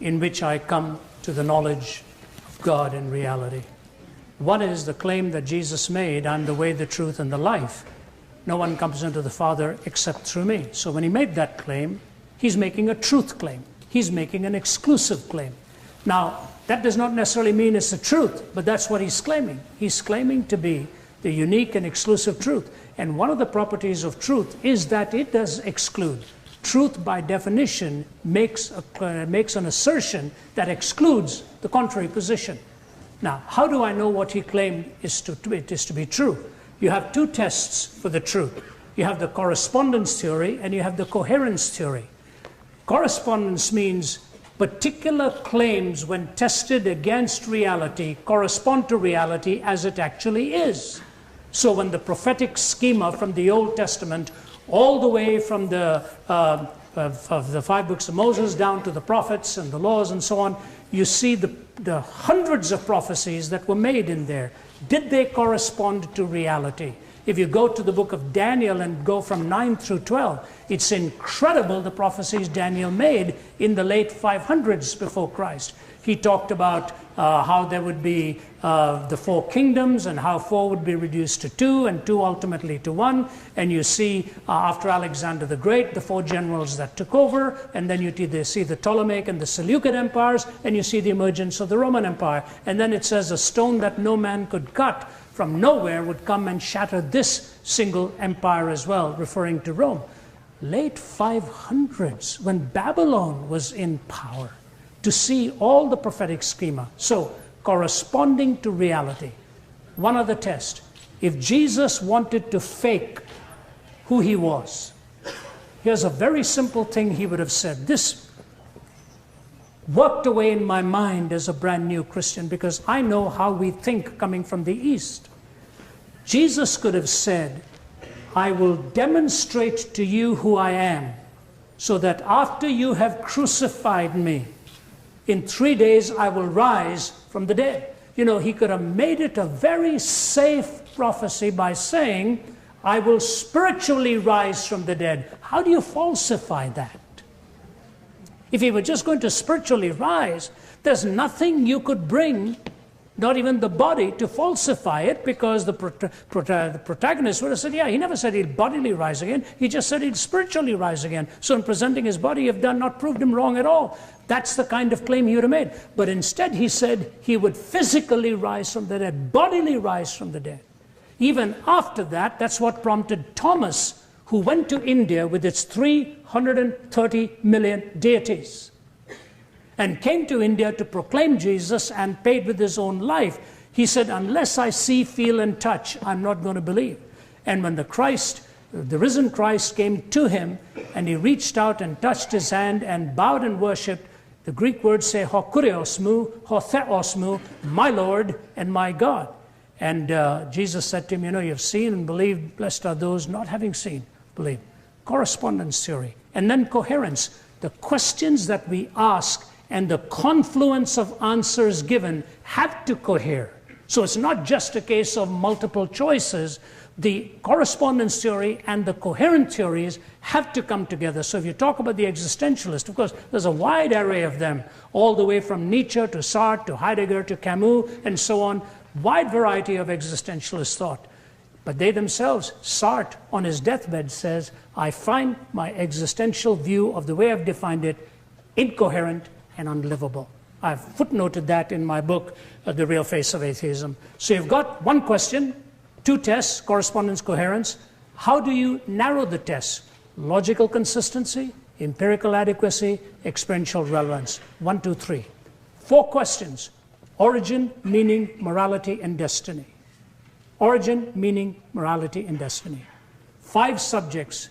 S1: in which I come to the knowledge of God and reality. One is the claim that Jesus made, I'm the way, the truth, and the life. No one comes into the Father except through me. So when he made that claim, he's making a truth claim. He's making an exclusive claim. Now, that does not necessarily mean it's the truth, but that's what he's claiming. He's claiming to be the unique and exclusive truth. And one of the properties of truth is that it does exclude. Truth, by definition, makes an assertion that excludes the contrary position. Now, how do I know what he claimed is to be true? You have two tests for the truth. You have the correspondence theory and you have the coherence theory. Correspondence means particular claims, when tested against reality, correspond to reality as it actually is. So when the prophetic schema from the Old Testament, all the way from the 5 books of Moses down to the prophets and the laws and so on, you see the hundreds of prophecies that were made in there. Did they correspond to reality? If you go to the book of Daniel and go from 9 through 12, it's incredible the prophecies Daniel made in the late 500s before Christ. He talked about how there would be the 4 kingdoms and how 4 would be reduced to 2 and 2 ultimately to 1. And you see after Alexander the Great, the 4 generals that took over, and then you see the Ptolemaic and the Seleucid empires, and you see the emergence of the Roman Empire. And then it says a stone that no man could cut from nowhere would come and shatter this single empire as well, referring to Rome. Late 500s, when Babylon was in power, to see all the prophetic schema. So, corresponding to reality. One other test. If Jesus wanted to fake who he was, here's a very simple thing he would have said. This worked away in my mind as a brand new Christian because I know how we think coming from the East. Jesus could have said, I will demonstrate to you who I am, so that after you have crucified me, in 3 days I will rise from the dead. You know, he could have made it a very safe prophecy by saying, I will spiritually rise from the dead. How do you falsify that? If he were just going to spiritually rise, there's nothing you could bring, not even the body, to falsify it, because the protagonist would have said, yeah, he never said he'd bodily rise again. He just said he'd spiritually rise again. So in presenting his body, you've not proved him wrong at all. That's the kind of claim he would have made. But instead he said he would physically rise from the dead, bodily rise from the dead. Even after that, that's what prompted Thomas, who went to India with its 330 million deities and came to India to proclaim Jesus and paid with his own life. He said, unless I see, feel, and touch, I'm not going to believe. And when the risen Christ came to him and he reached out and touched his hand and bowed and worshipped, the Greek words say, ho kuriosmu, ho theosmu, my Lord and my God. And Jesus said to him, you know, you've seen and believed, blessed are those not having seen, believe. Correspondence theory. And then coherence. The questions that we ask and the confluence of answers given have to cohere. So it's not just a case of multiple choices. The correspondence theory and the coherent theories have to come together. So if you talk about the existentialist, of course, there's a wide array of them, all the way from Nietzsche to Sartre to Heidegger to Camus and so on. Wide variety of existentialist thought. But they themselves, Sartre on his deathbed says, I find my existential view of the way I've defined it incoherent and unlivable. I've footnoted that in my book, The Real Face of Atheism. So you've got one question, two tests, correspondence, coherence. How do you narrow the tests? Logical consistency, empirical adequacy, experiential relevance. 1, 2, 3. 4 questions. Origin, meaning, morality, and destiny. Origin, meaning, morality, and destiny. 5 subjects: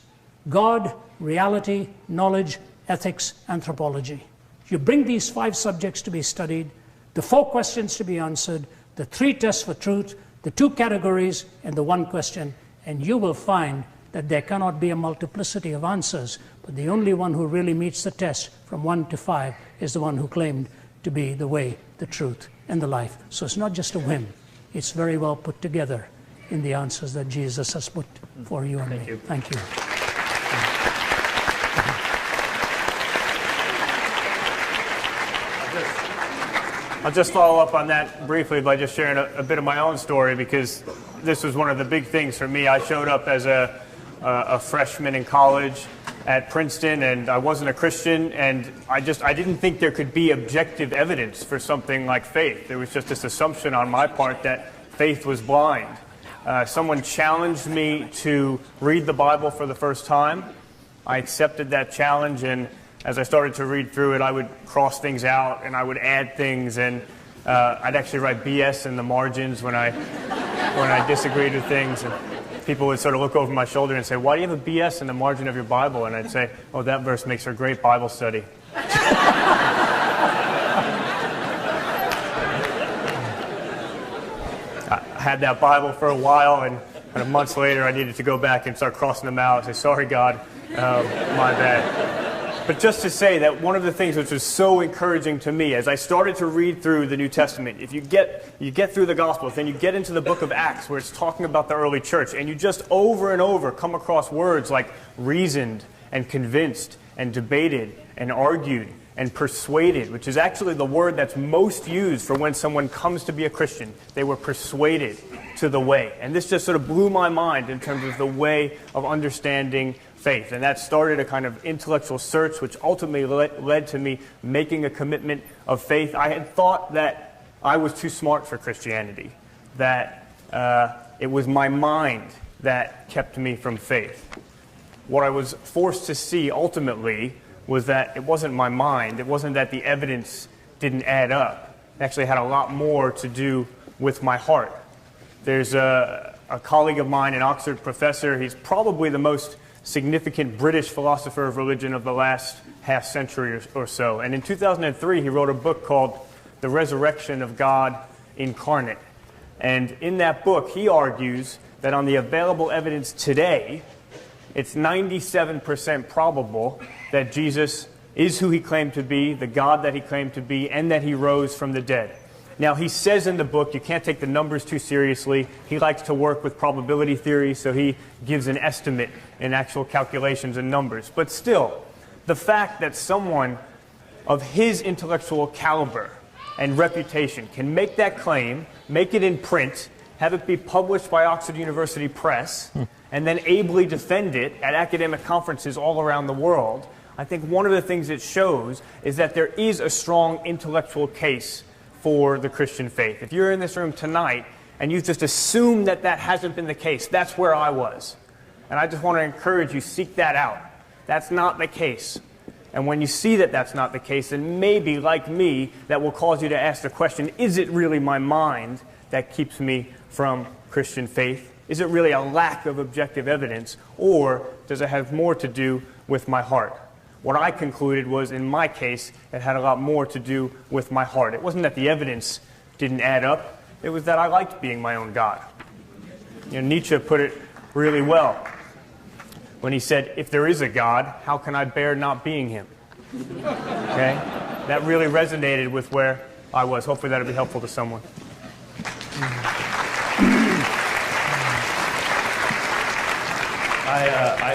S1: God, reality, knowledge, ethics, anthropology. You bring these 5 subjects to be studied, the 4 questions to be answered, the 3 tests for truth, the 2 categories, and the 1 question, and you will find that there cannot be a multiplicity of answers, but the only one who really meets the test from 1 to 5 is the one who claimed to be the way, the truth, and the life. So it's not just a whim. It's very well put together in the answers that Jesus has put for you and me. Thank you.
S7: I'll just follow up on that briefly by just sharing a bit of my own story, because this was one of the big things for me. I showed up as a freshman in college at Princeton, and I wasn't a Christian, and I didn't think there could be objective evidence for something like faith. There was just this assumption on my part that faith was blind. Someone challenged me to read the Bible for the first time. I accepted that challenge, and as I started to read through it, I would cross things out and I would add things, and I'd actually write BS in the margins when I disagreed with things. And people would sort of look over my shoulder and say, "Why do you have a BS in the margin of your Bible?" And I'd say, "Oh, that verse makes for a great Bible study." I had that Bible for a while, and months later I needed to go back and start crossing them out and say, "Sorry, God, my bad." But just to say that one of the things which was so encouraging to me as I started to read through the New Testament, if you get through the Gospels, then you get into the book of Acts where it's talking about the early church, and you just over and over come across words like reasoned and convinced and debated and argued and persuaded, which is actually the word that's most used for when someone comes to be a Christian. They were persuaded to the way. And this just sort of blew my mind in terms of the way of understanding faith. And that started a kind of intellectual search, which ultimately led to me making a commitment of faith. I had thought that I was too smart for Christianity, that it was my mind that kept me from faith. What I was forced to see ultimately was that it wasn't my mind. It wasn't that the evidence didn't add up. It actually had a lot more to do with my heart. There's a colleague of mine, an Oxford professor. He's probably the most significant British philosopher of religion of the last half century or so. And in 2003, he wrote a book called The Resurrection of God Incarnate. And in that book, he argues that on the available evidence today, it's 97% probable that Jesus is who he claimed to be, the God that he claimed to be, and that he rose from the dead. Now, he says in the book, you can't take the numbers too seriously. He likes to work with probability theory, so he gives an estimate in actual calculations and numbers. But still, the fact that someone of his intellectual caliber and reputation can make that claim, make it in print, have it be published by Oxford University Press, and then ably defend it at academic conferences all around the world, I think one of the things it shows is that there is a strong intellectual case for the Christian faith. If you're in this room tonight and you just assume that that hasn't been the case, that's where I was. And I just want to encourage you, seek that out. That's not the case. And when you see that that's not the case, then maybe, like me, that will cause you to ask the question, is it really my mind that keeps me from Christian faith? Is it really a lack of objective evidence, or does it have more to do with my heart? What I concluded was, in my case, it had a lot more to do with my heart. It wasn't that the evidence didn't add up. It was that I liked being my own God. Nietzsche put it really well when he said, if there is a God, how can I bear not being him? Okay? That really resonated with where I was. Hopefully that'll be helpful to someone.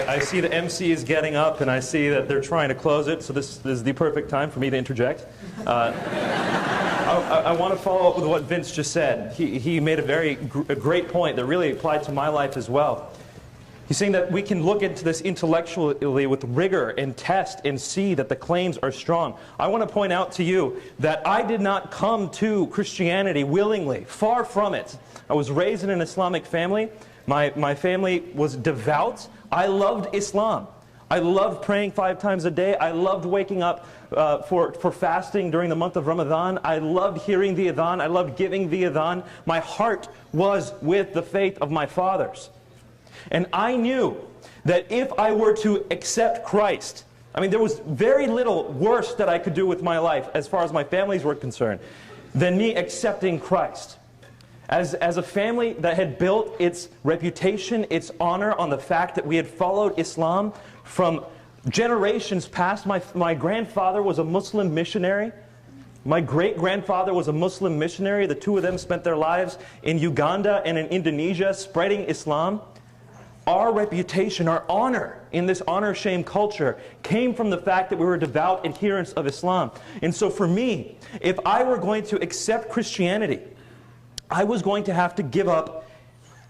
S9: I see the MC is getting up, and I see that they're trying to close it, so this is the perfect time for me to interject. I want to follow up with what Vince just said. He made a great point that really applied to my life as well. He's saying that we can look into this intellectually with rigor and test and see that the claims are strong. I want to point out to you that I did not come to Christianity willingly. Far from it. I was raised in an Islamic family. My family was devout. I loved Islam. I loved praying 5 times a day. I loved waking up for fasting during the month of Ramadan. I loved hearing the adhan. I loved giving the adhan. My heart was with the faith of my fathers. And I knew that if I were to accept Christ, I mean, there was very little worse that I could do with my life as far as my families were concerned than me accepting Christ. As a family that had built its reputation, its honor on the fact that we had followed Islam from generations past. My grandfather was a Muslim missionary. My great-grandfather was a Muslim missionary. The two of them spent their lives in Uganda and in Indonesia spreading Islam. Our reputation, our honor in this honor-shame culture came from the fact that we were devout adherents of Islam. And so for me, if I were going to accept Christianity, I was going to have to give up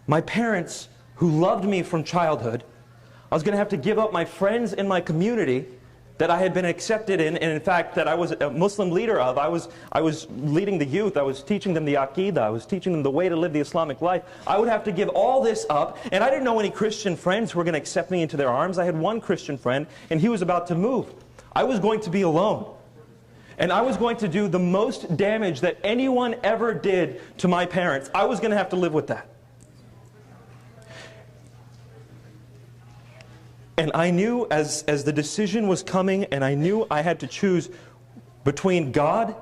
S9: my parents who loved me from childhood. I was going to have to give up my friends in my community that I had been accepted in, and in fact that I was a Muslim leader of. I was leading the youth. I was teaching them the Aqidah. I was teaching them the way to live the Islamic life. I would have to give all this up, and I didn't know any Christian friends who were going to accept me into their arms. I had one Christian friend, and he was about to move. I was going to be alone. And I was going to do the most damage that anyone ever did to my parents. I was going to have to live with that. And I knew as the decision was coming, and I knew I had to choose between God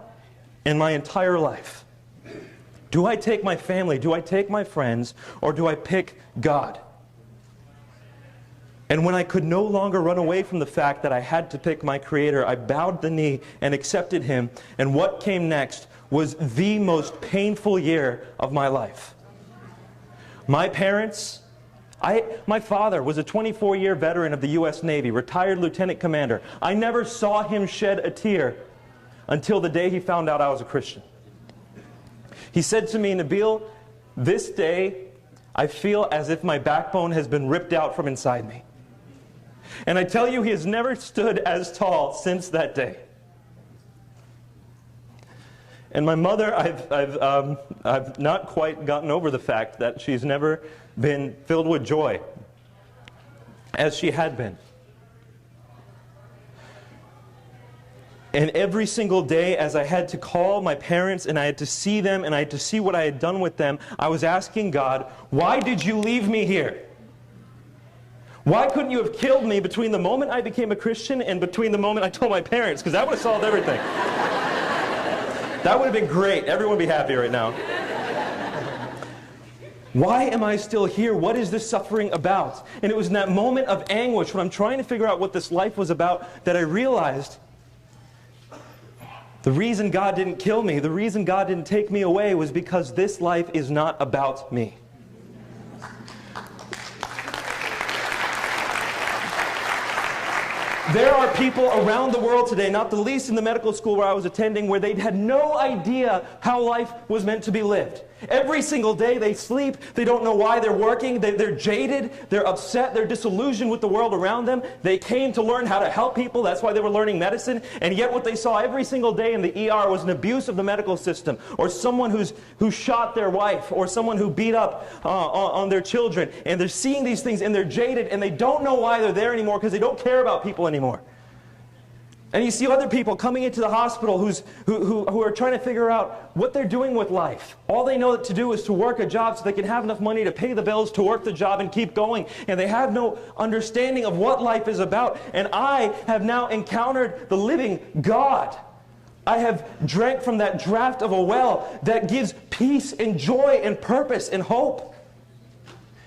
S9: and my entire life. Do I take my family, do I take my friends, or do I pick God? And when I could no longer run away from the fact that I had to pick my Creator, I bowed the knee and accepted Him. And what came next was the most painful year of my life. My parents... My father was a 24-year veteran of the U.S. Navy, retired lieutenant commander. I never saw him shed a tear until the day he found out I was a Christian. He said to me, "Nabil, this day I feel as if my backbone has been ripped out from inside me." And I tell you, he has never stood as tall since that day. And my mother, I've not quite gotten over the fact that she's never been filled with joy as she had been. And every single day as I had to call my parents and I had to see them and I had to see what I had done with them, I was asking God, why did you leave me here? Why couldn't you have killed me between the moment I became a Christian and between the moment I told my parents? Because that would have solved everything. That would have been great. Everyone would be happy right now. Why am I still here? What is this suffering about? And it was in that moment of anguish when I'm trying to figure out what this life was about that I realized the reason God didn't kill me, the reason God didn't take me away was because this life is not about me. There are people around the world today, not the least in the medical school where I was attending, where they had no idea how life was meant to be lived. Every single day they sleep, they don't know why they're working, they're jaded, they're upset, they're disillusioned with the world around them. They came to learn how to help people, that's why they were learning medicine, and yet what they saw every single day in the ER was an abuse of the medical system, or someone who shot their wife, or someone who beat up on their children, and they're seeing these things and they're jaded and they don't know why they're there anymore because they don't care about people anymore. And you see other people coming into the hospital who are trying to figure out what they're doing with life. All they know to do is to work a job so they can have enough money to pay the bills, to work the job and keep going. And they have no understanding of what life is about. And I have now encountered the living God. I have drank from that draught of a well that gives peace and joy and purpose and hope.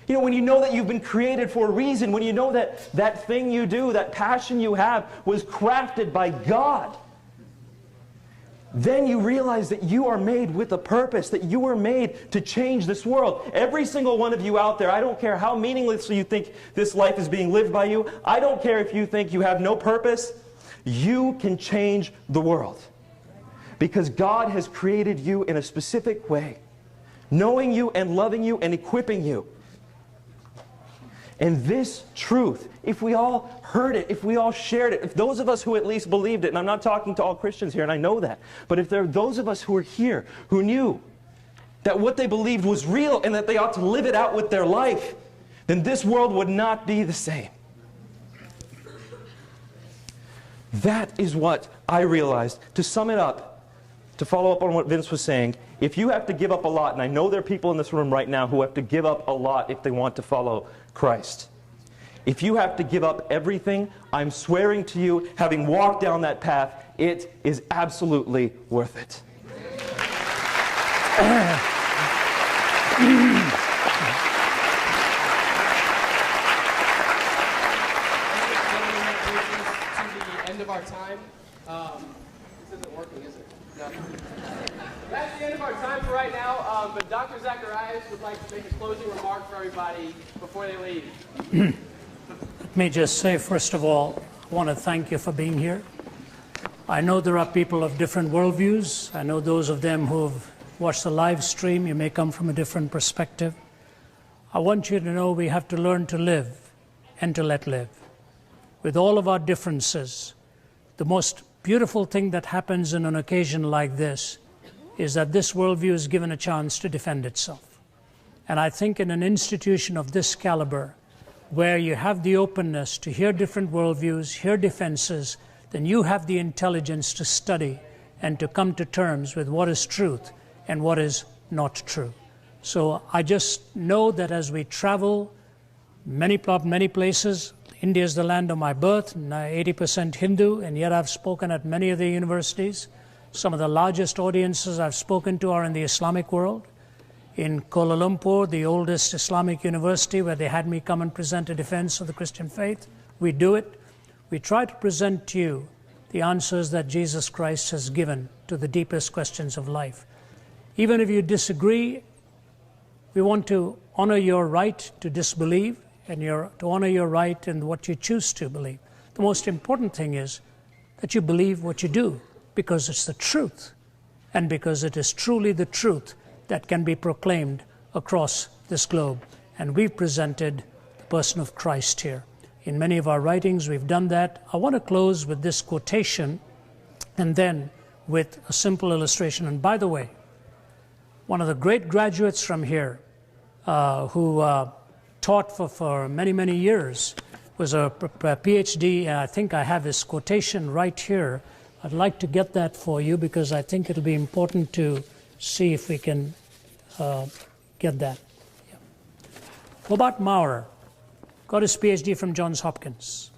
S9: You know, when you know that you've been created for a reason, when you know that that thing you do, that passion you have, was crafted by God, then you realize that you are made with a purpose, that you were made to change this world. Every single one of you out there, I don't care how meaningless you think this life is being lived by you, I don't care if you think you have no purpose, you can change the world. Because God has created you in a specific way, knowing you and loving you and equipping you. And this truth, if we all heard it, if we all shared it, if those of us who at least believed it, and I'm not talking to all Christians here, and I know that, but if there are those of us who are here who knew that what they believed was real and that they ought to live it out with their life, then this world would not be the same. That is what I realized. To sum it up, to follow up on what Vince was saying, if you have to give up a lot, and I know there are people in this room right now who have to give up a lot if they want to follow Christ. If you have to give up everything, I'm swearing to you, having walked down that path, it is absolutely worth it.
S4: Of our time. This isn't working, is it? No. That's the end of our time for right now, but Dr. Zacharias would like to make a closing remark for everybody before they leave.
S1: Let me just say, first of all, I want to thank you for being here. I know there are people of different worldviews. I know those of them who have watched the live stream, you may come from a different perspective. I want you to know we have to learn to live and to let live. With all of our differences, the most beautiful thing that happens in an occasion like this is that this worldview is given a chance to defend itself. And I think in an institution of this caliber, where you have the openness to hear different worldviews, hear defenses, then you have the intelligence to study and to come to terms with what is truth and what is not true. So I just know that as we travel many places, India is the land of my birth, 80% Hindu, and yet I've spoken at many of the universities. Some of the largest audiences I've spoken to are in the Islamic world. In Kuala Lumpur, the oldest Islamic university, where they had me come and present a defense of the Christian faith, we do it. We try to present to you the answers that Jesus Christ has given to the deepest questions of life. Even if you disagree, we want to honor your right to disbelieve, and to honor your right in what you choose to believe. The most important thing is that you believe what you do, because it's the truth, and because it is truly the truth that can be proclaimed across this globe. And we've presented the person of Christ here. In many of our writings, we've done that. I want to close with this quotation, and then with a simple illustration. And by the way, one of the great graduates from here who taught for many years, was a PhD. I think I have his quotation right here. I'd like to get that for you because I think it'll be important to see if we can get that. Yeah. Hobart Maurer got his PhD from Johns Hopkins.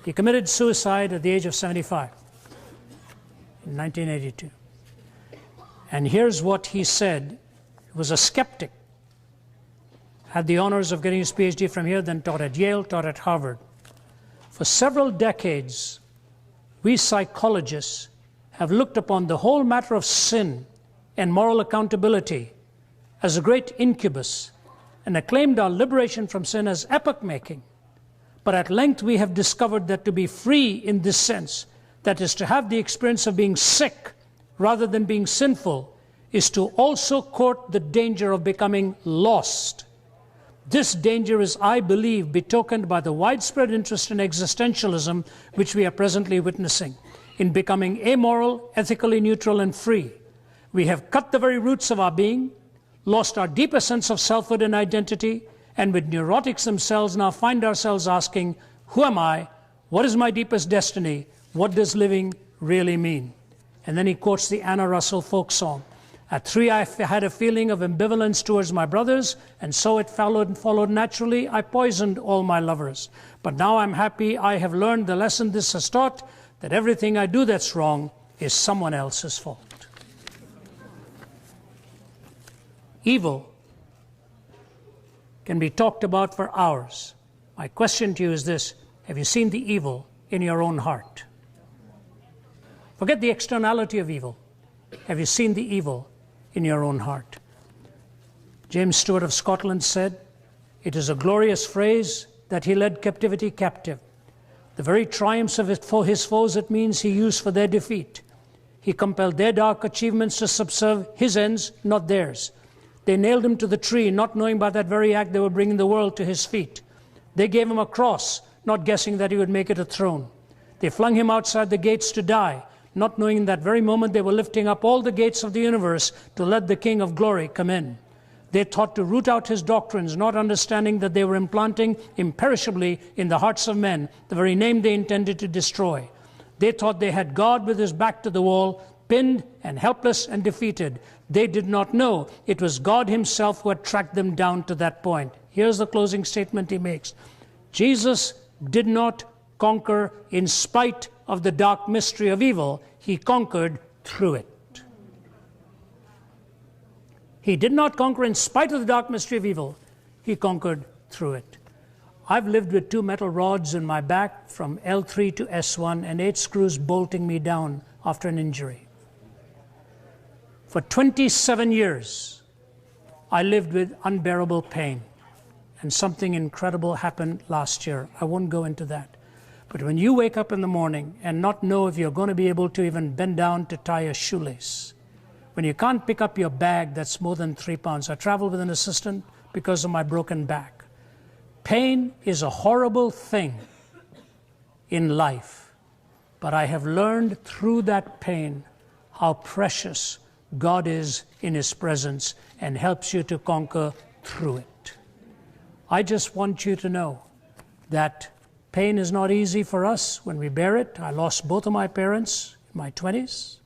S1: He committed suicide at the age of 75 in 1982. And here's what he said. He was a skeptic. Had the honors of getting his PhD from here, then taught at Yale, taught at Harvard. For several decades, we psychologists have looked upon the whole matter of sin and moral accountability as a great incubus and acclaimed our liberation from sin as epoch-making. But at length we have discovered that to be free in this sense, that is to have the experience of being sick rather than being sinful, is to also court the danger of becoming lost. This danger is, I believe, betokened by the widespread interest in existentialism which we are presently witnessing, in becoming amoral, ethically neutral, and free. We have cut the very roots of our being, lost our deeper sense of selfhood and identity, and with neurotics themselves now find ourselves asking, who am I? What is my deepest destiny? What does living really mean? And then he quotes the Anna Russell folk song. At 3, I had a feeling of ambivalence towards my brothers, and so it followed naturally. I poisoned all my lovers. But now I'm happy I have learned the lesson this has taught, that everything I do that's wrong is someone else's fault. Evil can be talked about for hours. My question to you is this: have you seen the evil in your own heart? Forget the externality of evil. Have you seen the evil in your own heart? James Stewart of Scotland said, "It is a glorious phrase that he led captivity captive. The very triumphs of his foes it means he used for their defeat. He compelled their dark achievements to subserve his ends, not theirs. They nailed him to the tree, not knowing by that very act they were bringing the world to his feet. They gave him a cross, not guessing that he would make it a throne. They flung him outside the gates to die, not knowing in that very moment they were lifting up all the gates of the universe to let the King of Glory come in. They thought to root out his doctrines, not understanding that they were implanting imperishably in the hearts of men the very name they intended to destroy. They thought they had God with his back to the wall, pinned and helpless and defeated. They did not know it was God himself who had tracked them down to that point. Here's the closing statement he makes. Jesus did not conquer in spite of the dark mystery of evil. He conquered through it. He did not conquer in spite of the dark mystery of evil. He conquered through it. I've lived with 2 metal rods in my back from L3 to S1 and 8 screws bolting me down after an injury. For 27 years, I lived with unbearable pain. And something incredible happened last year. I won't go into that. But when you wake up in the morning and not know if you're going to be able to even bend down to tie a shoelace, when you can't pick up your bag that's more than 3 pounds. I travel with an assistant because of my broken back. Pain is a horrible thing in life, but I have learned through that pain how precious God is in his presence and helps you to conquer through it. I just want you to know that pain is not easy for us when we bear it. I lost both of my parents in my 20s.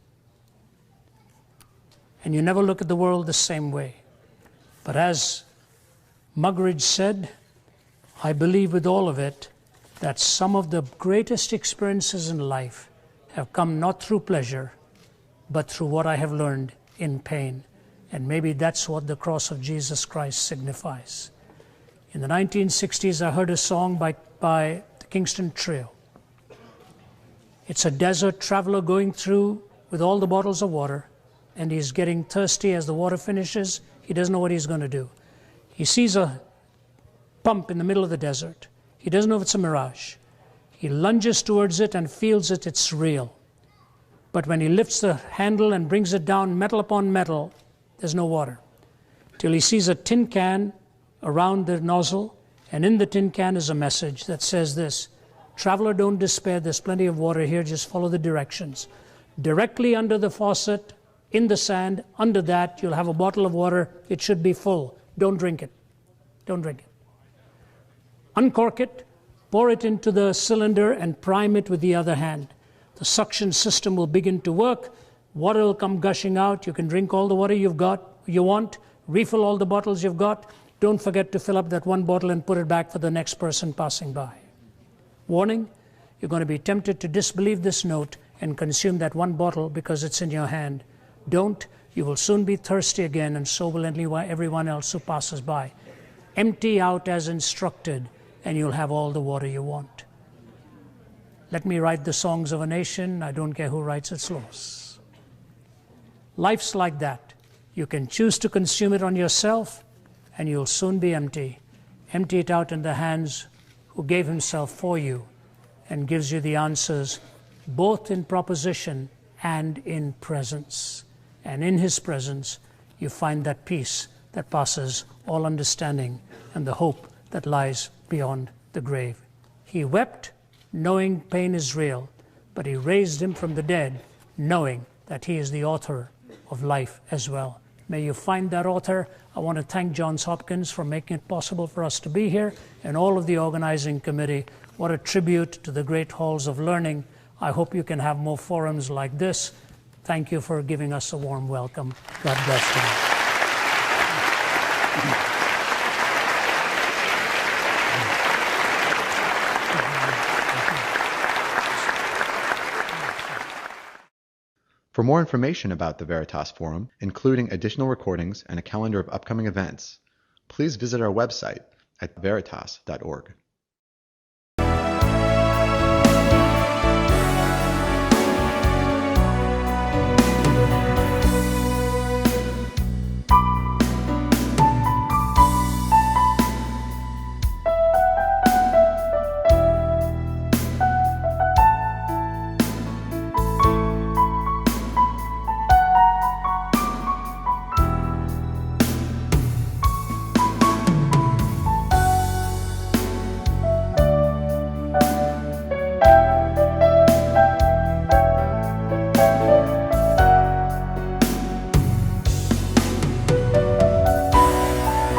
S1: And you never look at the world the same way. But as Muggeridge said, I believe with all of it that some of the greatest experiences in life have come not through pleasure, but through what I have learned in pain. And maybe that's what the cross of Jesus Christ signifies. In the 1960s, I heard a song by the Kingston Trio. It's a desert traveler going through with all the bottles of water, and he's getting thirsty as the water finishes. He doesn't know what he's going to do. He sees a pump in the middle of the desert. He doesn't know if it's a mirage. He lunges towards it and feels it's real. But when he lifts the handle and brings it down metal upon metal, there's no water. Till he sees a tin can around the nozzle, and in the tin can is a message that says this: "Traveler, don't despair, there's plenty of water here, just follow the directions." Directly under the faucet, in the sand, under that, you'll have a bottle of water. It should be full. Don't drink it. Don't drink it. Uncork it, pour it into the cylinder, and prime it with the other hand. The suction system will begin to work. Water will come gushing out. You can drink all the water you want, refill all the bottles you've got. Don't forget to fill up that one bottle and put it back for the next person passing by. Warning, you're going to be tempted to disbelieve this note and consume that one bottle because it's in your hand. Don't. You will soon be thirsty again, and so will everyone else who passes by. Empty out as instructed, and you'll have all the water you want. Let me write the songs of a nation. I don't care who writes its laws. Life's like that. You can choose to consume it on yourself, and you'll soon be empty. Empty it out in the hands who gave himself for you and gives you the answers, both in proposition and in presence. And in his presence, you find that peace that passes all understanding and the hope that lies beyond the grave. He wept, knowing pain is real, but he raised him from the dead, knowing that he is the author of life as well. May you find that author. I want to thank Johns Hopkins for making it possible for us to be here, and all of the organizing committee. What a tribute to the great halls of learning. I hope you can have more forums like this. Thank you for giving us a warm welcome. God bless you.
S12: For more information about the Veritas Forum, including additional recordings and a calendar of upcoming events, please visit our website at veritas.org.